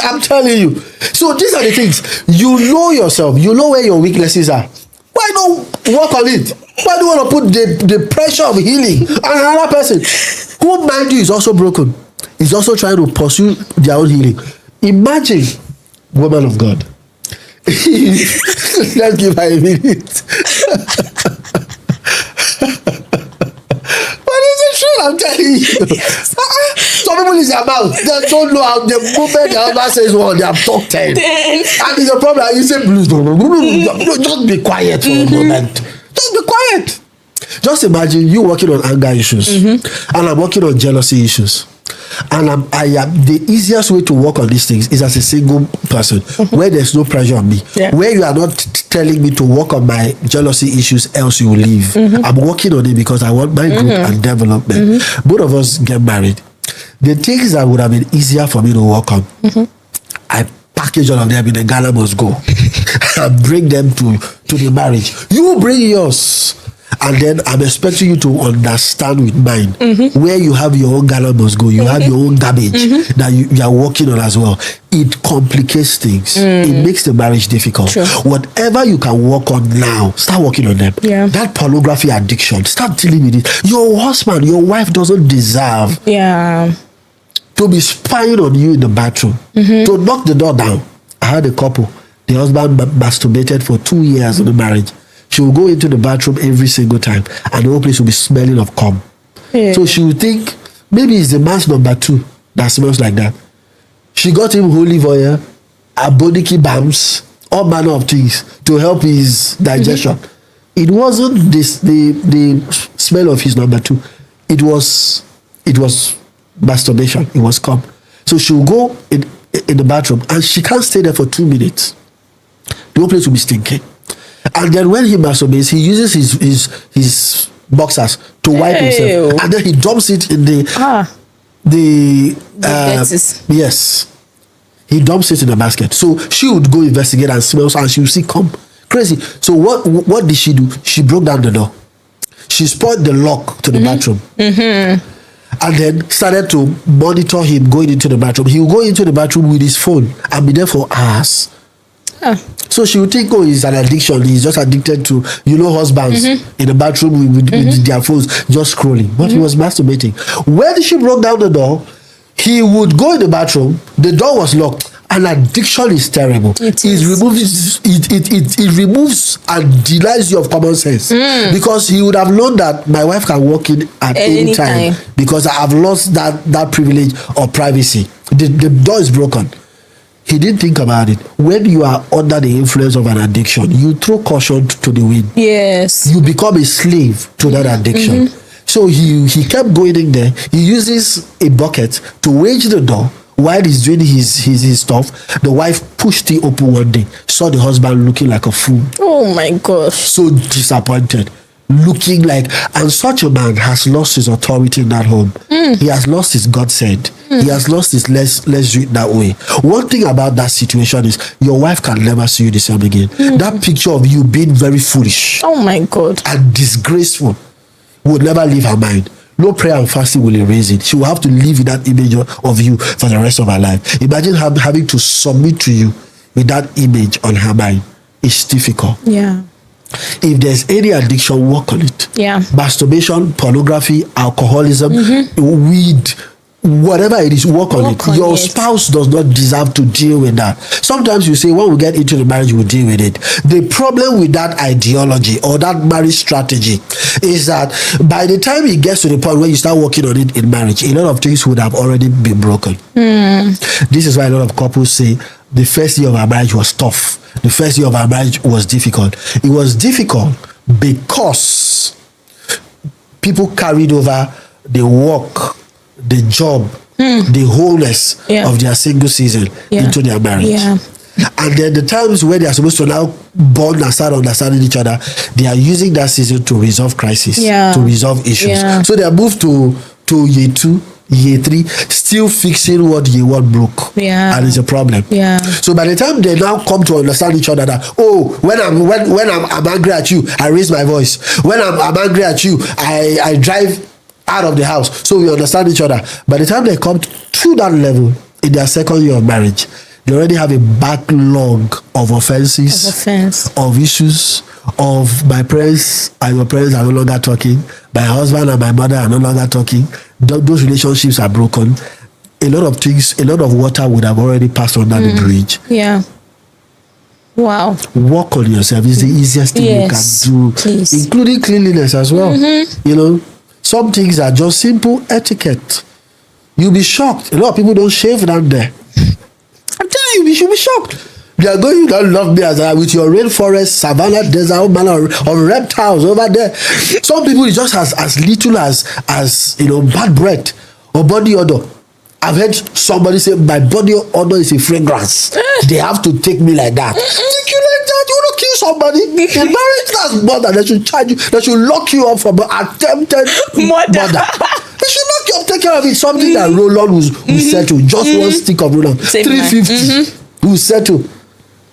I'm telling you. So these are the things. You know yourself. You know where your weaknesses are. Why not work on it? Why do you want to put the pressure of healing on another person who, mind you, is also broken, is also trying to pursue their own healing? Imagine, woman of God. Let's give her a minute. I'm telling you. Some people is their mouth. They don't know how the moment the husband says one, they have talked 10. And it's a problem. You say, just be quiet for a moment. Just be quiet. Just imagine you working on anger issues, and I'm working on jealousy issues. And I am the easiest way to work on these things is as a single person, where there's no pressure on me, where you are not telling me to work on my jealousy issues, else you will leave. I'm working on it because I want my growth and development. Both of us get married. The things that would have been easier for me to work on, I package all of them in the Ghana must go and bring them to the marriage. You bring yours. And then I'm expecting you to understand with mine where you have your own Ghana must go. You have your own garbage that you are working on as well. It complicates things. It makes the marriage difficult. True. Whatever you can work on now, start working on them. That pornography addiction, start dealing with it. Your husband, your wife doesn't deserve to be spying on you in the bathroom, to knock the door down. I had a couple. The husband masturbated for 2 years in the marriage. She will go into the bathroom every single time, and the whole place will be smelling of cum. So she will think maybe it's the man's number 2 that smells like that. She got him olive oil, aboniki balms, all manner of things to help his digestion. It wasn't the smell of his number 2. It was masturbation. It was cum. So she will go in the bathroom, and she can't stay there for 2 minutes. The whole place will be stinking. And then when he masturbates, he uses his boxers to wipe himself, and then he dumps it in yes, he dumps it in the basket. So she would go investigate and smell, and she would see cum. Crazy. So what did she do? She broke down the door. She spoiled the lock to the bathroom, and then started to monitor him going into the bathroom. He would go into the bathroom with his phone and be there for hours. So she would think, oh, it's an addiction. He's just addicted to, husbands in the bathroom with their phones just scrolling. But he was masturbating. When she broke down the door, he would go in the bathroom. The door was locked. An addiction is terrible. It removes and denies you of common sense. Because he would have known that my wife can walk in at any time because I have lost that privilege of privacy. The door is broken. He didn't think about it. When you are under the influence of an addiction, you throw caution to the wind. Yes. You become a slave to that addiction. So he kept going in there. He uses a bucket to wedge the door. While he's doing his stuff, the wife pushed it open one day, saw the husband looking like a fool. Oh my gosh. So disappointed. Looking like, and such a man has lost his authority in that home. He has lost his God said. He has lost his let's do it that way. One thing about that situation is your wife can never see you the same again. That picture of you being very foolish. Oh my God. And disgraceful would never leave her mind. No prayer and fasting will erase it. She will have to live with that image of you for the rest of her life. Imagine having to submit to you with that image on her mind. It's difficult. Yeah. If there's any addiction, work on it. Yeah. Masturbation, pornography, alcoholism, weed, whatever it is, work on it. Your spouse does not deserve to deal with that. Sometimes you say, when we get into the marriage, we'll deal with it. The problem with that ideology or that marriage strategy is that by the time it gets to the point where you start working on it in marriage, a lot of things would have already been broken. This is why a lot of couples say the first year of our marriage was tough. The first year of our marriage was difficult. It was difficult because people carried over the work, the job, the wholeness of their single season into their marriage. And then the times where they are supposed to now bond and start understanding each other, they are using that season to resolve crises, to resolve issues. So they are moved to year 2, year 3, still fixing what year 1 broke. And it's a problem. So by the time they now come to understand each other that, oh, when I'm angry at you, I raise my voice. When I'm angry at you, I drive out of the house. So we understand each other. By the time they come to that level in their second year of marriage, they already have a backlog of offenses, of issues, of my parents and your parents are no longer talking, my husband and my mother are no longer talking. Those relationships are broken. A lot of things, a lot of water would have already passed under the bridge. Wow. Work on yourself is the easiest thing you can do, including cleanliness as well. Some things are just simple etiquette. You'll be shocked. A lot of people don't shave down there. I'm telling you, you should be shocked. They are going to love me as I with your rainforest, savannah, desert, all manner of reptiles over there. Some people it's just as little as bad breath or body odor. I've heard somebody say my body odor is a fragrance. They have to take me like that. Take you like that, you want to kill somebody? In marriage, that's murder. They should charge you. They should lock you up for attempted murder. They should lock you up. Take care of it. Something that Roland will settle. Just one stick of Roland. 350 will settle.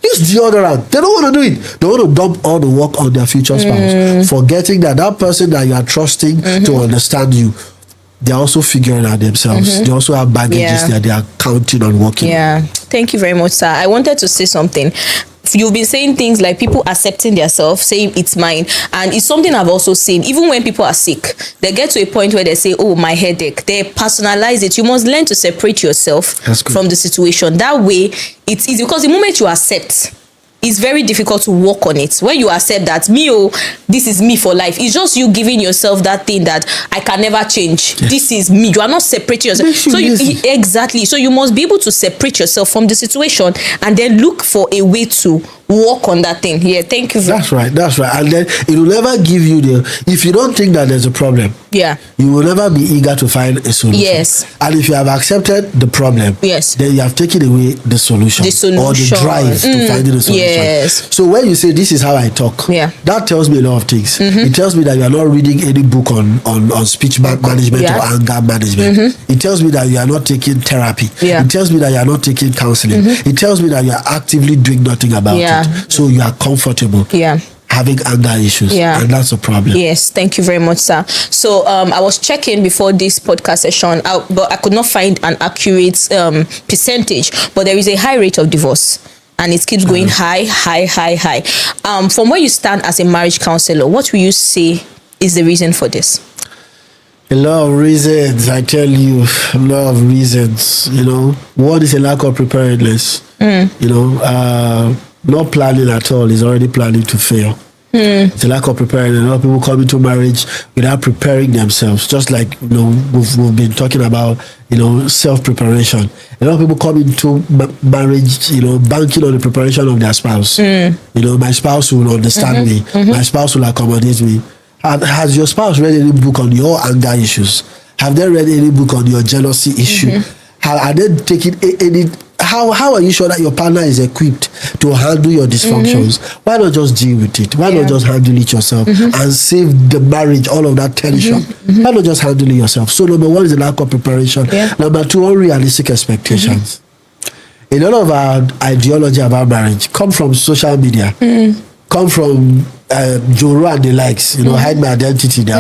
Use deodorant. They don't want to do it. They want to dump all the work on their future spouse, forgetting that person that you are trusting to understand you, they're also figuring out themselves. They also have baggages that they are counting on working. Thank you very much, sir. I wanted to say something. You've been saying things like people accepting themselves, saying it's mine, and it's something I've also seen. Even when people are sick, they get to a point where they say, oh, my headache. They personalize it. You must learn to separate yourself from the situation. That way it's easy, because the moment you accept, it's very difficult to work on it. When you accept that this is me for life, it's just you giving yourself that thing that I can never change. This is me. You are not separating yourself. Exactly. So you must be able to separate yourself from the situation and then look for a way to work on that thing. Thank you. That's right. And then it will never give you if you don't think that there's a problem, you will never be eager to find a solution. And if you have accepted the problem, then you have taken away the solution. Or the drive to finding a solution. So when you say this is how I talk, that tells me a lot of things. It tells me that you are not reading any book on speech management or anger management. It tells me that you are not taking therapy. It tells me that you are not taking counseling. It tells me that you are actively doing nothing about it. So you are comfortable having anger issues, and that's a problem. Thank you very much, sir. So I was checking before this podcast session, but I could not find an accurate percentage, but there is a high rate of divorce. and it keeps going high. From where you stand as a marriage counselor, what will you say is the reason for this? A lot of reasons, I tell you, a lot of reasons. One is a lack of preparedness. Not planning at all is already planning to fail. It's a lack of preparedness. A lot of people come into marriage without preparing themselves. Just like we've been talking about, self-preparation. A lot of people come into marriage, banking on the preparation of their spouse. My spouse will understand me. My spouse will accommodate me. Has your spouse read any book on your anger issues? Have they read any book on your jealousy issue? Are they taking any? How are you sure that your partner is equipped to handle your dysfunctions? Why not just deal with it? Why not just handle it yourself and save the marriage, all of that tension? Why not just handle it yourself? So number one is the lack of preparation. Number two, unrealistic expectations. A lot of our ideology about marriage come from social media, come from Joro and the likes, hide my identity. They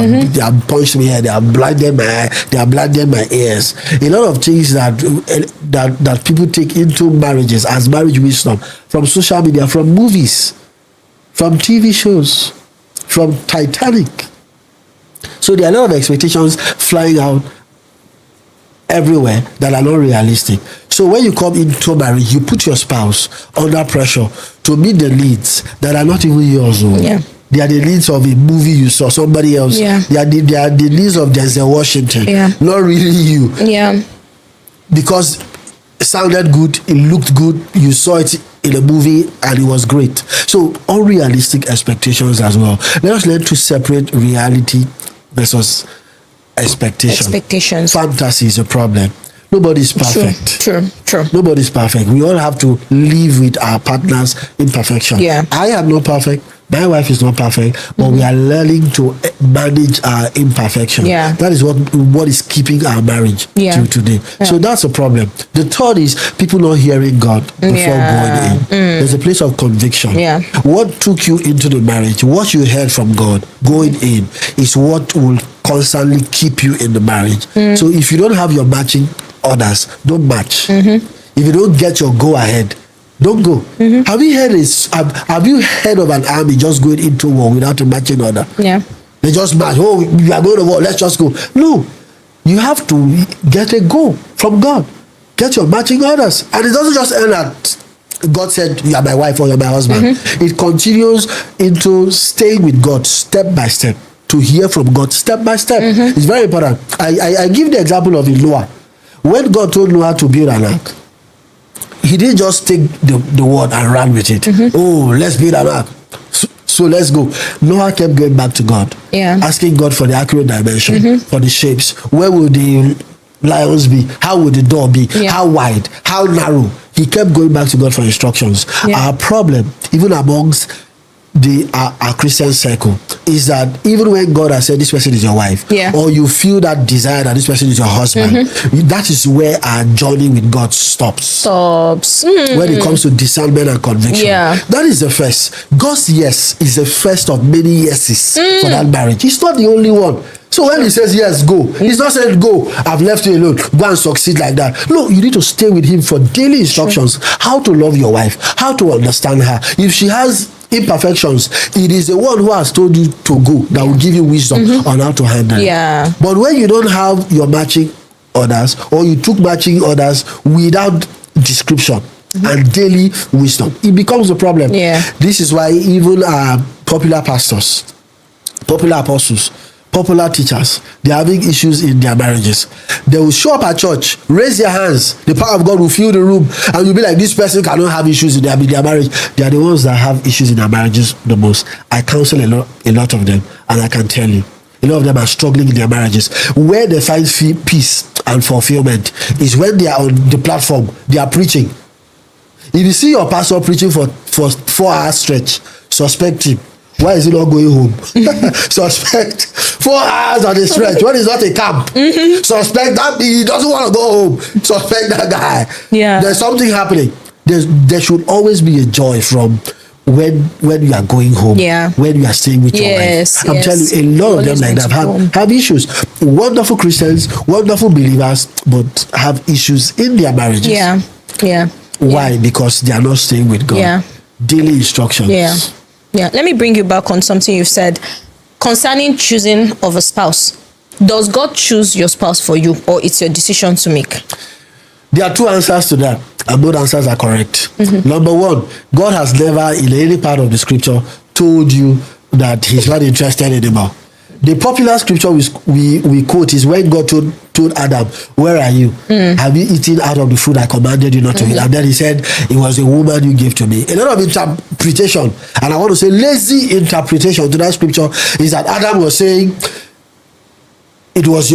have punched me here. They have blinded my eye. They have blinded my ears. A lot of things that people take into marriages as marriage wisdom from social media, from movies, from TV shows, from Titanic. So there are a lot of expectations flying out everywhere that are not realistic. So when you come into marriage, you put your spouse under pressure to meet the needs that are not even yours. They are the needs of a movie you saw, somebody else. They are the needs of Denzel Washington, not really you. Because it sounded good, it looked good, you saw it in a movie and it was great. So unrealistic expectations as well. Let us learn to separate reality versus expectations. Fantasy is a problem. Nobody's perfect. True. Nobody's perfect. We all have to live with our partner's imperfection. I am not perfect. My wife is not perfect, but we are learning to manage our imperfection. That is what is keeping our marriage to today. So that's a problem. The third is people not hearing God before going in. There's a place of conviction. What took you into the marriage, what you heard from God going in, is what will constantly keep you in the marriage. So if you don't have your matching orders, don't match. If you don't get your go ahead, don't go. Have you heard of an army just going into war without a matching order? They just match. Oh, you are going to war, let's just go. No, you have to get a go from God. Get your matching orders. And it doesn't just end at God said you are my wife or you are my husband. It continues into staying with God step by step, to hear from God step by step. It's very important. I give the example of Noah. When God told Noah to build an ark, he didn't just take the word and ran with it. Oh, let's build an ark. So let's go. Noah kept going back to God, asking God for the accurate dimension, for the shapes. Where will the lions be? How will the door be? How wide? How narrow? He kept going back to God for instructions. Our problem, even amongst our Christian circle, is that even when God has said this person is your wife, or you feel that desire that this person is your husband, that is where our journey with God stops. When it comes to discernment and conviction, that is the first. God's yes is the first of many yeses for that marriage. It's not the only one. So when he says yes, go, he's not saying go, I've left you alone, go and succeed like that. No, you need to stay with him for daily instructions, how to love your wife, how to understand her. If she has imperfections, it is the one who has told you to go that will give you wisdom on how to handle it. But when you don't have your matching orders, or you took matching orders without description and daily wisdom, it becomes a problem. This is why even popular pastors, popular apostles, popular teachers, they're having issues in their marriages. They will show up at church, raise their hands, the power of God will fill the room, and you'll be like, this person cannot have issues in their marriage. They are the ones that have issues in their marriages the most. I counsel a lot of them, and I can tell you, a lot of them are struggling in their marriages. Where they find peace and fulfillment is when they are on the platform, they are preaching. If you see your pastor preaching for 4 hours stretch, suspect him. Why is he not going home? Suspect 4 hours on the stretch when it's not a camp. Suspect that he doesn't want to go home. Suspect that guy. There's something happening. There should always be a joy from when you are going home, when you are staying with your wife. I'm telling you, a lot of them like that have issues. Wonderful Christians, wonderful believers, but have issues in their marriages. Why? Because they are not staying with God. Yeah. Daily instructions. Yeah. Let me bring you back on something you've said concerning choosing of a spouse. Does God choose your spouse for you, or it's your decision to make? There are two answers to that, and both answers are correct. Number one, God has never in any part of the scripture told you that he's not interested anymore. The popular scripture we quote is when God told Adam, where are you? Have you eaten out of the food I commanded you not to eat? And then he said, it was a woman you gave to me. A lot of interpretation, and I want to say lazy interpretation to that scripture, is that Adam was saying, it was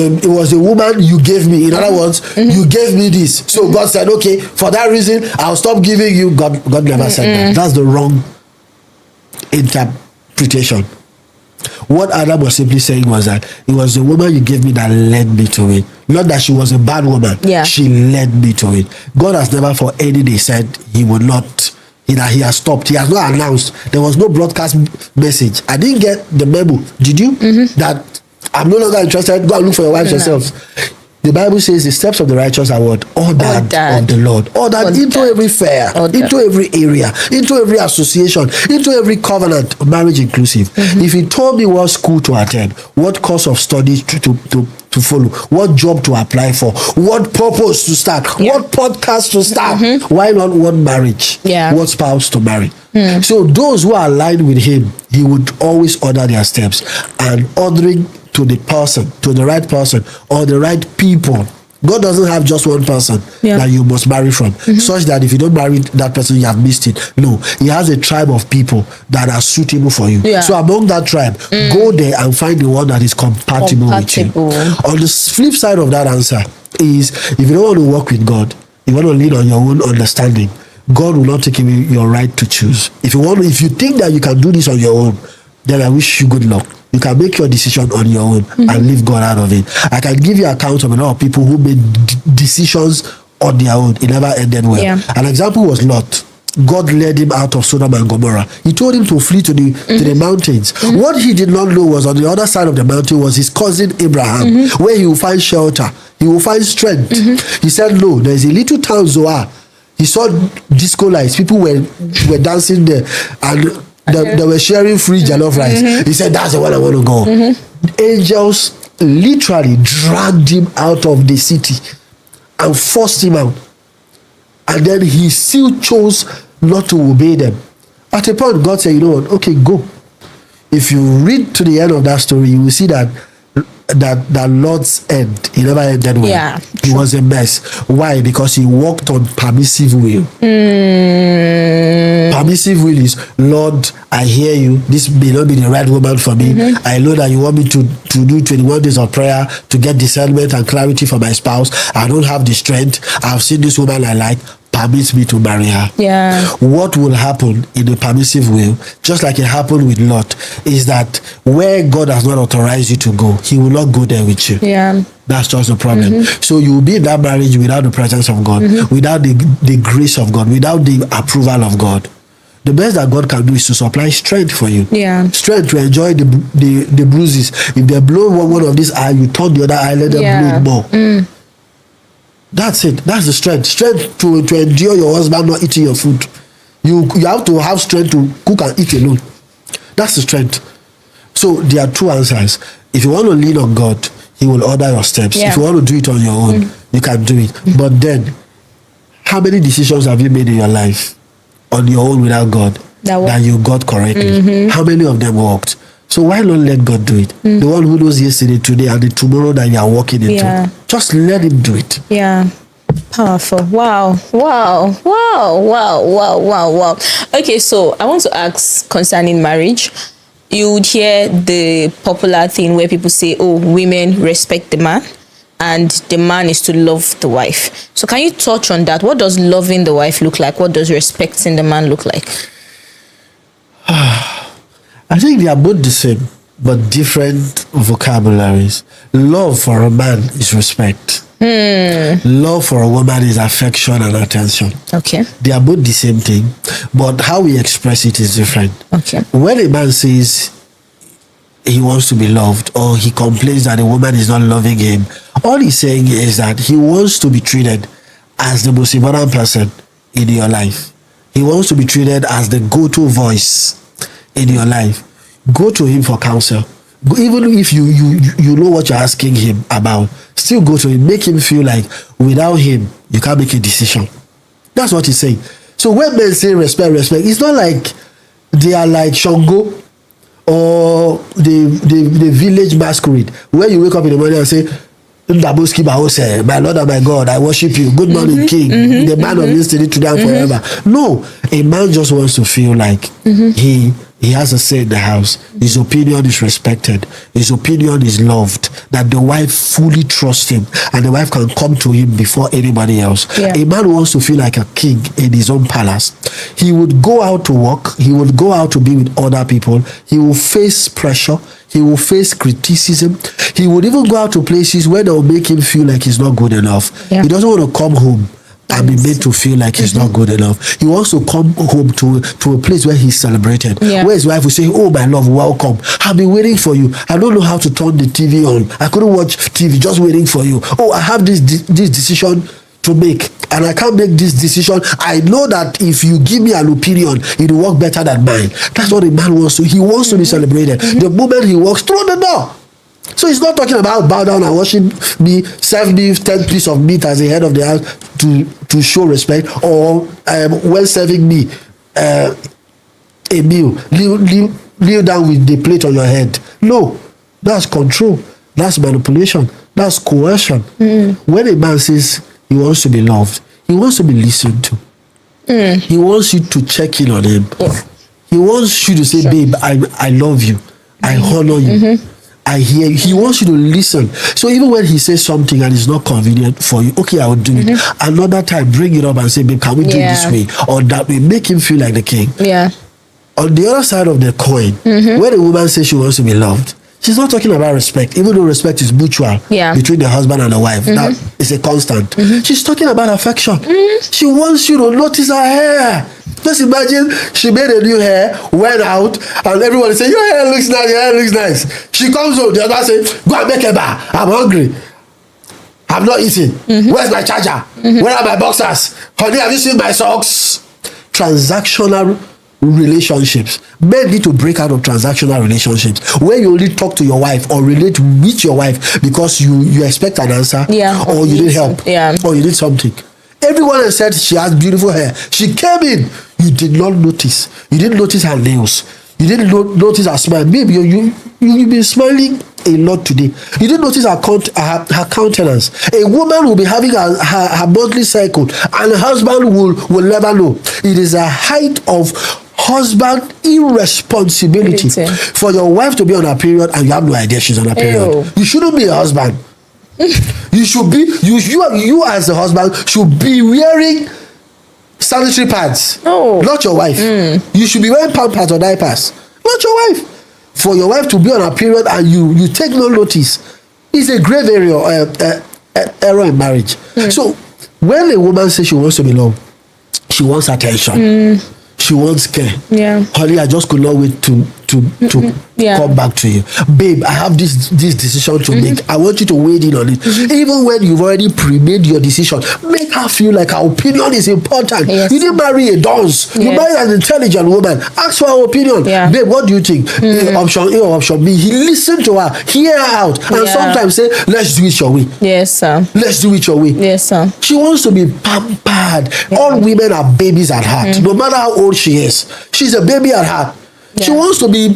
a woman you gave me. In other words, you gave me this. So God said, okay, for that reason, I'll stop giving you. God never said that. That's the wrong interpretation. What Adam was simply saying was that it was the woman you gave me that led me to it. Not that she was a bad woman. Yeah. She led me to it. God has never for any day said he would not, he has stopped. He has not announced. There was no broadcast message. I didn't get the memo. Did you? That I'm no longer interested. Go and look for your wife yourselves. The Bible says the steps of the righteous are what? Ordered of the Lord. Ordered into every fair, into every area, into every association, into every covenant, marriage inclusive. If he told me what school to attend, what course of study to follow, what job to apply for, what purpose to start, what podcast to start, why not what marriage, what spouse to marry? So those who are aligned with him, he would always order their steps, and ordering to the person, to the right person, or the right people. God doesn't have just one person that you must marry from, such that if you don't marry that person, you have missed it. No, he has a tribe of people that are suitable for you. So among that tribe, go there and find the one that is compatible with you. On the flip side of that answer is, if you don't want to work with God, you want to lean on your own understanding, God will not take away your right to choose. If you think that you can do this on your own, then I wish you good luck. You can make your decision on your own and leave God out of it. I can give you accounts of a lot of people who made decisions on their own. It never ended well. An example was Lot. God led him out of Sodom and Gomorrah. He told him to flee to the mountains. What he did not know was on the other side of the mountain was his cousin Abraham, where he will find shelter. He will find strength. He said, no, there is a little town, Zoar. He saw disco lights. People were dancing there, and they were sharing free jollof rice. He said, that's the one I want to go. Angels literally dragged him out of the city and forced him out. And then he still chose not to obey them. At a point, God said, you know what? Okay, go. If you read to the end of that story, you will see that Lord's end, he never ended well. He was a mess. Why? Because he walked on permissive will. Permissive will is, Lord, I hear you. This may not be the right woman for me. I know that you want me to do 21 days of prayer to get discernment and clarity for my spouse. I don't have the strength. I've seen this woman I like. Permits me to marry her. What will happen in the permissive will, just like it happened with Lot, is that where God has not authorized you to go, he will not go there with you. That's just the problem. So you will be in that marriage without the presence of God, without the grace of God, without the approval of God. The best that God can do is to supply strength for you. Strength to enjoy the bruises. If they blow one of these eye, you turn the other eye, let them blow it more. That's it. That's the strength. Strength to endure your husband not eating your food. You have to have strength to cook and eat alone. That's the strength. So there are two answers. If you want to lean on God, he will order your steps. If you want to do it on your own, you can do it. But then, how many decisions have you made in your life on your own without God that you got correctly? How many of them worked? So why not let God do it? The one who knows yesterday, today, and the tomorrow that you are walking into. Just let him do it. Powerful. Wow. Okay, so I want to ask concerning marriage. You would hear the popular thing where people say, oh, women respect the man and the man is to love the wife. So can you touch on that? What does loving the wife look like? What does respecting the man look like? I think they are both the same, but different vocabularies. Love for a man is respect. Love for a woman is affection and attention. They are both the same thing, but how we express it is different. When a man says he wants to be loved, or he complains that a woman is not loving him, all he's saying is that he wants to be treated as the most important person in your life. He wants to be treated as the go-to voice in your life. Go to him for counsel. Even if you know what you're asking him about, still go to him. Make him feel like without him, you can't make a decision. That's what he's saying. So when men say respect, it's not like they are like Shango or the village masquerade, where you wake up in the morning and say, my Lord and my God, I worship you. Good morning, King. The man of yesterday, today, and forever. No, a man just wants to feel like he has a say in the house. His opinion is respected. His opinion is loved. That the wife fully trusts him, and the wife can come to him before anybody else. Yeah. A man wants to feel like a king in his own palace. He would go out to work. He would go out to be with other people. He will face pressure. He will face criticism. He would even go out to places where they will make him feel like he's not good enough. Yeah. He doesn't want to come home and be made to feel like he's not good enough. He wants to come home to a place where he's celebrated. Yeah. Where his wife will say, oh, my love, welcome. I've been waiting for you. I don't know how to turn the TV on. I couldn't watch TV, just waiting for you. Oh, I have this decision to make, and I can't make this decision. I know that if you give me an opinion, it will work better than mine. That's what a man wants to. He wants to be celebrated. The moment he walks through the door. So he's not talking about bow down and worship me, serve me 10 pieces of meat as the head of the house to show respect, or when serving me a meal, kneel down with the plate on your head. No, that's control. That's manipulation. That's coercion. When a man says he wants to be loved, he wants to be listened to. He wants you to check in on him. He wants you to say, babe, I love you. I honor you. I hear you. He wants you to listen. So even when he says something and it's not convenient for you, okay, I will do it. Another time, bring it up and say, babe, can we do it this way or that way? Make him feel like the king. Yeah. On the other side of the coin, when a woman says she wants to be loved, she's not talking about respect, even though respect is mutual between the husband and the wife. That is a constant. She's talking about affection. She wants you to notice her hair. Just imagine she made a new hair, went out, and everyone say, your hair looks nice, your hair looks nice. She comes home, the other say, go and make a bar. I'm hungry. I'm not eating. Where's my charger? Where are my boxers? Honey, have you seen my socks? Transactional relationships. Men need to break out of transactional relationships where you only talk to your wife or relate with your wife because you expect an answer or you need help or you need something. Everyone has said she has beautiful hair. She came in. You did not notice. You didn't notice her nails. You didn't notice her smile. Maybe you've been smiling a lot today. You didn't notice her countenance. A woman will be having her monthly cycle and her husband will never know. It is a height of husband irresponsibility for your wife to be on her period and you have no idea she's on her period. You shouldn't be a husband. You should be you as a husband should be wearing sanitary pads. Not your wife. You should be wearing pads or diapers. Not your wife. For your wife to be on her period and you take no notice is a grave error in marriage. So when a woman says she wants to be loved, she wants attention. She wants care. Honey, I just could not wait to come back to you. Babe, I have this decision to make. I want you to weigh in on it. Even when you've already pre-made your decision, make her feel like her opinion is important. You didn't marry a dunce. You married an intelligent woman. Ask for her opinion. Babe, what do you think? Option A or option B? He listened to her, hear her out, and sometimes say, let's do it your way. Yes, sir. Let's do it your way. Yes, sir. She wants to be pampered. All women are babies at heart. No matter how old she is, she's a baby at heart. She wants to be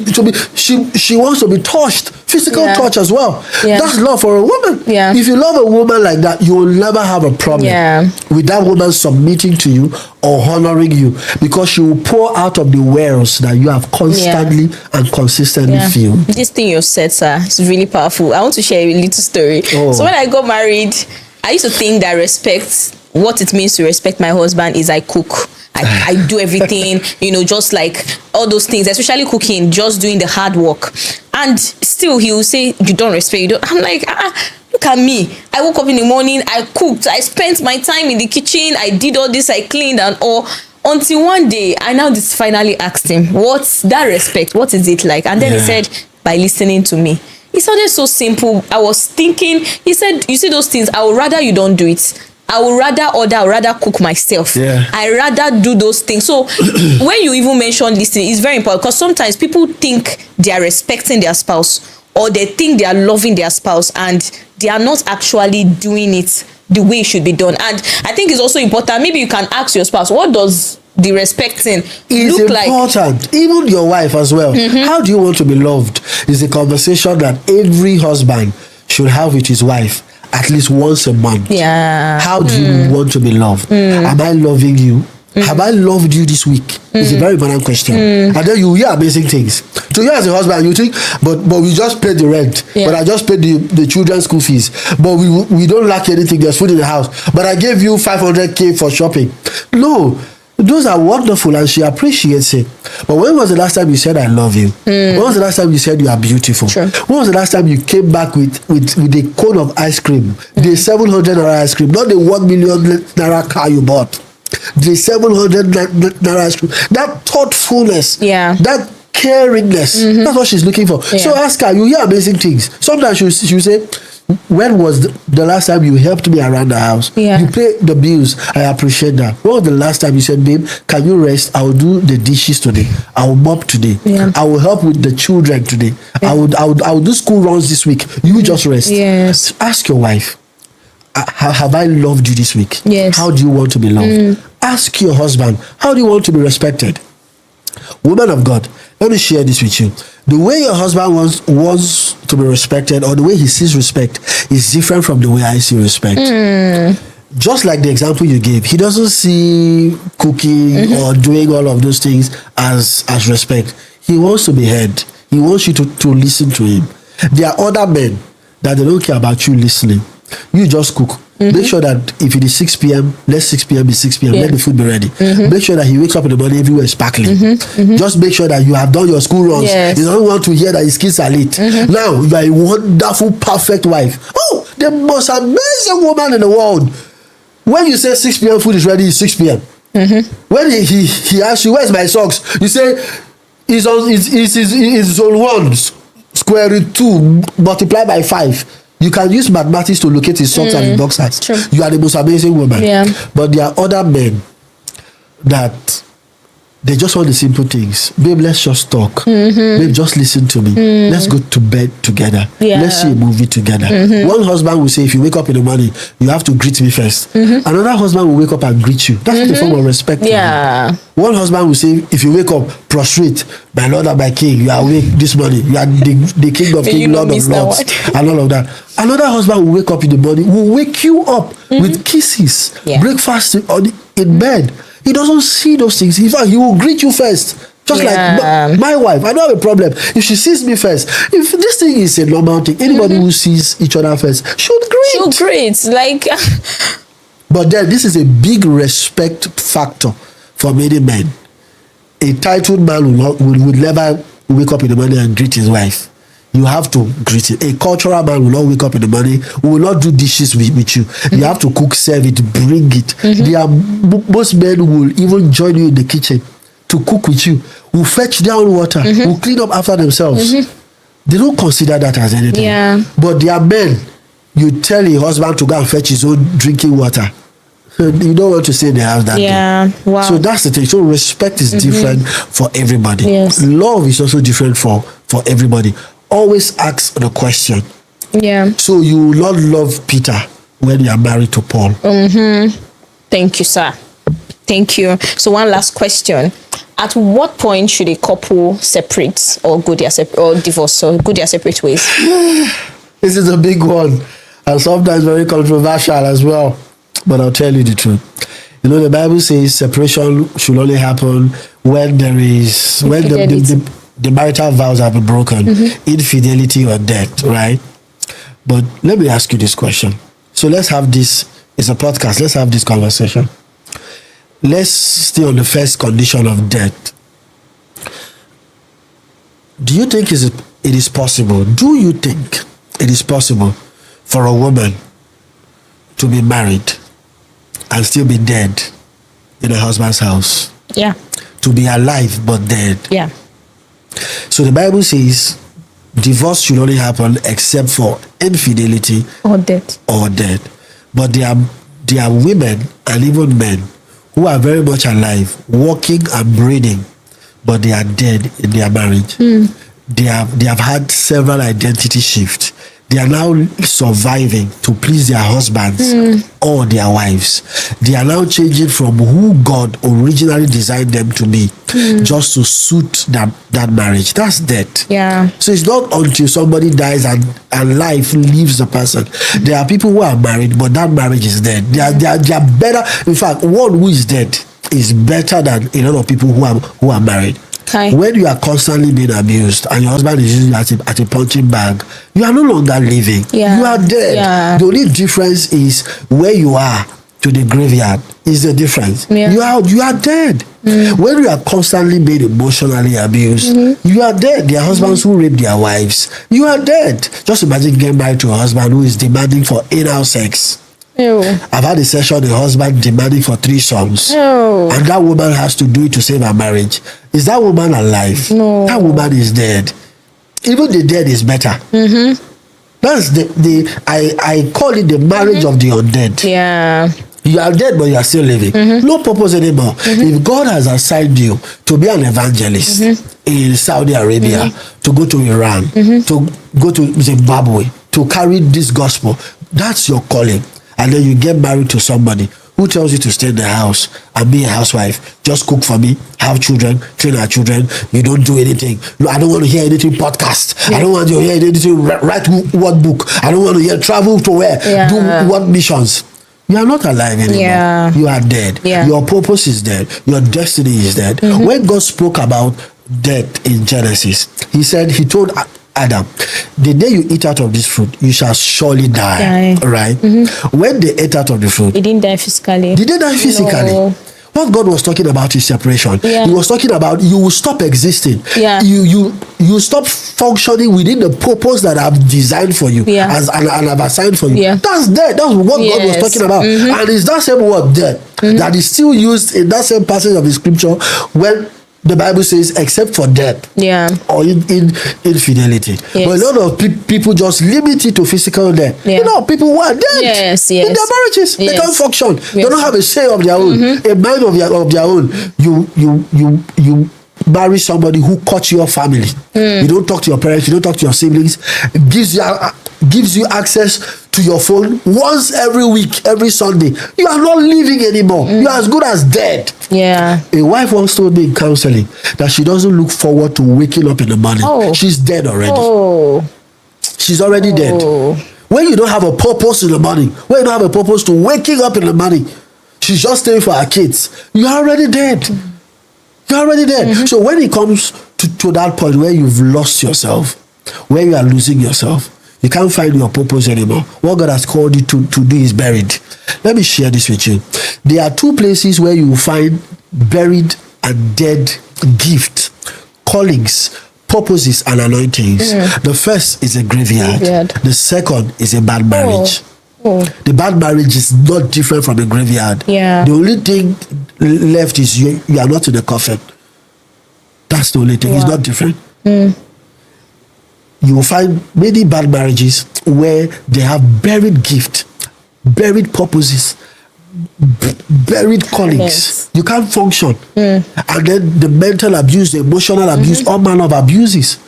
she wants to be touched, physical touch as well. That's love for a woman. If you love a woman like that, you will never have a problem with that woman submitting to you or honoring you, because she will pour out of the wells that you have constantly and consistently filled. This thing you said, sir, is really powerful. I want to share a little story. So when I got married, I used to think that what it means to respect my husband is I cook. I do everything, just like all those things, especially cooking, just doing the hard work. And still he will say, you don't respect, you don't. I'm like, look at me. I woke up in the morning, I cooked, I spent my time in the kitchen, I did all this, I cleaned and all. Until one day, I now just finally asked him, what's that respect? What is it like? And then he said, by listening to me. It sounded so simple. I was thinking, he said, you see those things, I would rather you don't do it I would rather cook myself. I rather do those things. So when you even mention listening, it's very important, because sometimes people think they are respecting their spouse, or they think they are loving their spouse, and they are not actually doing it the way it should be done. And I think it's also important, maybe you can ask your spouse, what does the respecting look like? It's important. Even your wife as well. How do you want to be loved? Is a conversation that every husband should have with his wife at least once a month. How do you want to be loved? Am I loving you? Have I loved you this week? It's a very important question. And then you hear amazing things. So you as a husband, you think, but we just paid the rent, but I just paid the children's school fees, but we don't lack anything. There's food in the house, but I gave you 500K for shopping. No, those are wonderful, and she appreciates it. But when was the last time you said I love you? When was the last time you said you are beautiful? When was the last time you came back with a cone of ice cream, the 700 naira ice cream, not the 1 million naira car you bought, the 700 naira ice cream? That thoughtfulness, that caringness, that's what she's looking for. So ask her. You hear amazing things. Sometimes she'll say, when was the last time you helped me around the house? You pay the bills. I appreciate that. When was the last time you said, babe, can you rest? I will do the dishes today. I will mop today. I will help with the children today. I will do school runs this week. You just rest. Ask your wife, have I loved you this week? How do you want to be loved? Ask your husband, how do you want to be respected? Woman of God, let me share this with you. The way your husband wants to be respected, or the way he sees respect, is different from the way I see respect. Just like the example you gave, he doesn't see cooking or doing all of those things as respect. He wants to be heard. He wants you to listen to him. There are other men that they don't care about you listening. You just cook. Make sure that if it is 6 p.m., let 6 p.m. be 6 p.m. Let the food be ready. Make sure that he wakes up in the morning, everywhere is sparkling. Just make sure that you have done your school runs. He doesn't want to hear that his kids are late. Now, you are a wonderful, perfect wife. Oh, the most amazing woman in the world. When you say 6 p.m. food is ready, it's 6 p.m. When he asks you, where's my socks? You say, it's on 1, square root 2, multiply by 5. You can use mathematics to locate his socks and his boxers. You are the most amazing woman. But there are other men that they just want the simple things. Babe, let's just talk. Babe, just listen to me. Let's go to bed together. Let's see a movie together. One husband will say, if you wake up in the morning, you have to greet me first. Another husband will wake up and greet you. That's the form of respect. One husband will say, if you wake up, prostrate, my Lord and my King, you are awake this morning. You are the King of Kings, Lord of Lords, and all of that. Another husband will wake up in the morning, will wake you up with kisses, breakfast in bed. He doesn't see those things. In fact, he will greet you first. Just like my wife. I don't have a problem. If she sees me first, if this thing is a normal thing, anybody who sees each other first should greet. Like, but then this is a big respect factor for many men. A titled man would never wake up in the morning and greet his wife. You have to greet it. A cultural man will not wake up in the morning, will not do dishes with you. You have to cook, serve it, bring it. Most men will even join you in the kitchen to cook with you, will fetch down water, will clean up after themselves. They don't consider that as anything. But there are men, you tell a husband to go and fetch his own drinking water. You don't want to say they have that. Wow. So that's the thing. So respect is different for everybody. Love is also different for everybody. Always ask the question. So you will not love Peter when you are married to Paul. Thank you, sir. Thank you. So one last question. At what point should a couple separate or go their or divorce or go their separate ways? This is a big one and sometimes very controversial as well. But I'll tell you the truth. You know, the Bible says separation should only happen when there is the marital vows have been broken, infidelity or death, right? But let me ask you this question. So let's have this. It's a podcast. Let's have this conversation. Let's stay on the first condition of death. Do you think it is possible? Do you think it is possible for a woman to be married and still be dead in her husband's house? To be alive but dead? So the Bible says divorce should only happen except for infidelity or death. But there are there are women and even men who are very much alive, walking and breathing, but they are dead in their marriage. They have had several identity shifts. They are now surviving to please their husbands or their wives. They are now changing from who God originally designed them to be just to suit that marriage. That's death. Yeah. So it's not until somebody dies and life leaves the person. There are people who are married, but that marriage is dead. They are better. In fact, one who is dead is better than a lot of people who are married. Okay. When you are constantly being abused and your husband is using you as a punching bag, you are no longer living. Yeah. You are dead. Yeah. The only difference is where you are to the graveyard is the difference. Yeah. You are dead. When you are constantly being emotionally abused, you are dead. There are husbands who rape their wives. You are dead. Just imagine getting married to a husband who is demanding for anal sex. Ew. I've had a session, a husband demanding for 3 sons. Ew. And that woman has to do it to save her marriage. Is that woman alive? No. That woman is dead. Even the dead is better. That's I call it the marriage of the undead. Yeah. You are dead, but you are still living. No purpose anymore. If God has assigned you to be an evangelist in Saudi Arabia, to go to Iran, to go to Zimbabwe, to carry this gospel, that's your calling. And then you get married to somebody who tells you to stay in the house and be a housewife. Just cook for me, have children, train our children. You don't do anything. No, I don't want to hear anything podcast. I don't want to hear anything write what book. I don't want to hear travel to where, do what missions. You are not alive anymore. Yeah. You are dead. Yeah. Your purpose is dead. Your destiny is dead. When God spoke about death in Genesis, he told Adam, the day you eat out of this fruit, you shall surely die. Right? When they ate out of the fruit, he didn't die physically. Did they die physically? No. What God was talking about is separation. Yeah. He was talking about you will stop existing. Yeah. You stop functioning within the purpose that I've designed for you and I've assigned for you. Yeah. That's death. That's what God was talking about. And it's that same word death that is still used in that same passage of the scripture when the Bible says, except for death or in infidelity. Yes. But a lot of people just limit it to physical death. Yeah. You know, people who are dead in their marriages. They can't function. They don't have a say of their own, a mind of their own. You marry somebody who cuts your family. You don't talk to your parents. You don't talk to your siblings. Gives you access to your phone once every week, every Sunday. You are not living anymore. You are as good as dead. Yeah. A wife once told me in counseling that she doesn't look forward to waking up in the morning. She's dead already. She's already dead. When you don't have a purpose in the morning, when you don't have a purpose to waking up in the morning, she's just staying for her kids. You're already dead. You're already dead. So when it comes to that point where you've lost yourself, where you are losing yourself, you can't find your purpose anymore. What God has called you to do is buried. Let me share this with you. There are 2 places where you will find buried and dead gifts, callings, purposes, and anointings. The first is a graveyard. The second is a bad marriage. The bad marriage is not different from a graveyard. The only thing left is you are not in the coffin. That's the only thing. It's not different. You will find many bad marriages where they have buried gift, buried purposes, buried callings. Yes. You can't function. And then the mental abuse, the emotional abuse, all manner of abuses.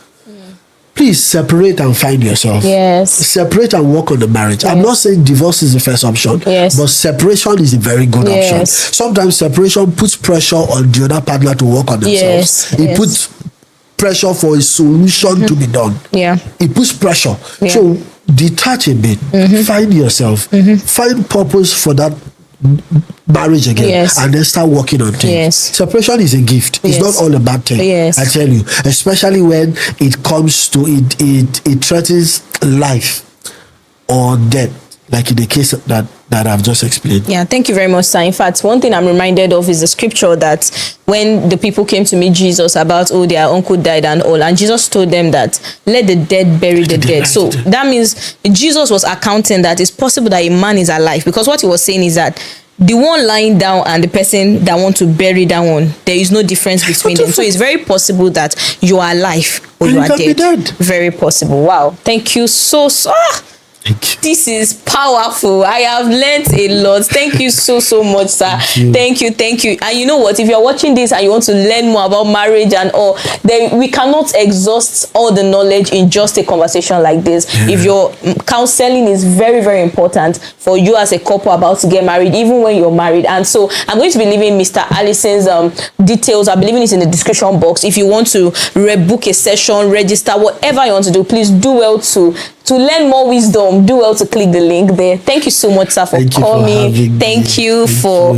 Please separate and find yourself. Yes. Separate and work on the marriage. Yes. I'm not saying divorce is the first option, but separation is a very good option. Sometimes separation puts pressure on the other partner to work on themselves. It puts pressure for a solution to be done. It puts pressure. So detach a bit, find yourself, find purpose for that marriage again, and then start working on things. Separation is a gift. It's not all a bad thing. I tell you, especially when it comes to it threatens life or death, like in the case that I've just explained. Yeah, thank you very much, sir. In fact, one thing I'm reminded of is the scripture that when the people came to meet Jesus about, their uncle died and all, and Jesus told them that, let the dead bury the dead. So that means Jesus was accounting that it's possible that a man is alive, because what he was saying is that the one lying down and the person that want to bury that one, there is no difference between them. So it's very possible that you are alive or you are dead. Very possible. Wow. Thank you so. Thank you. This is powerful. I have learned a lot. Thank you so much, sir. Thank you. And you know what? If you're watching this and you want to learn more about marriage and all, then we cannot exhaust all the knowledge in just a conversation like this. If your counseling is very, very important for you as a couple about to get married, even when you're married. And so I'm going to be leaving Mr. Allison's details. I believe it's in the description box. If you want to book a session, register, whatever you want to do, please do well to learn more wisdom. Do well to click the link there. Thank you so much, sir, for coming. Thank you for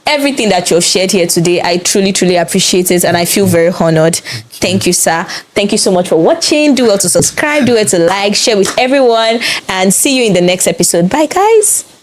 everything that you've shared here today. I truly appreciate it, and I feel very honored. Thank you, sir. Thank you so much for watching. Do well to subscribe, do well to like, share with everyone, and see you in the next episode. Bye, guys.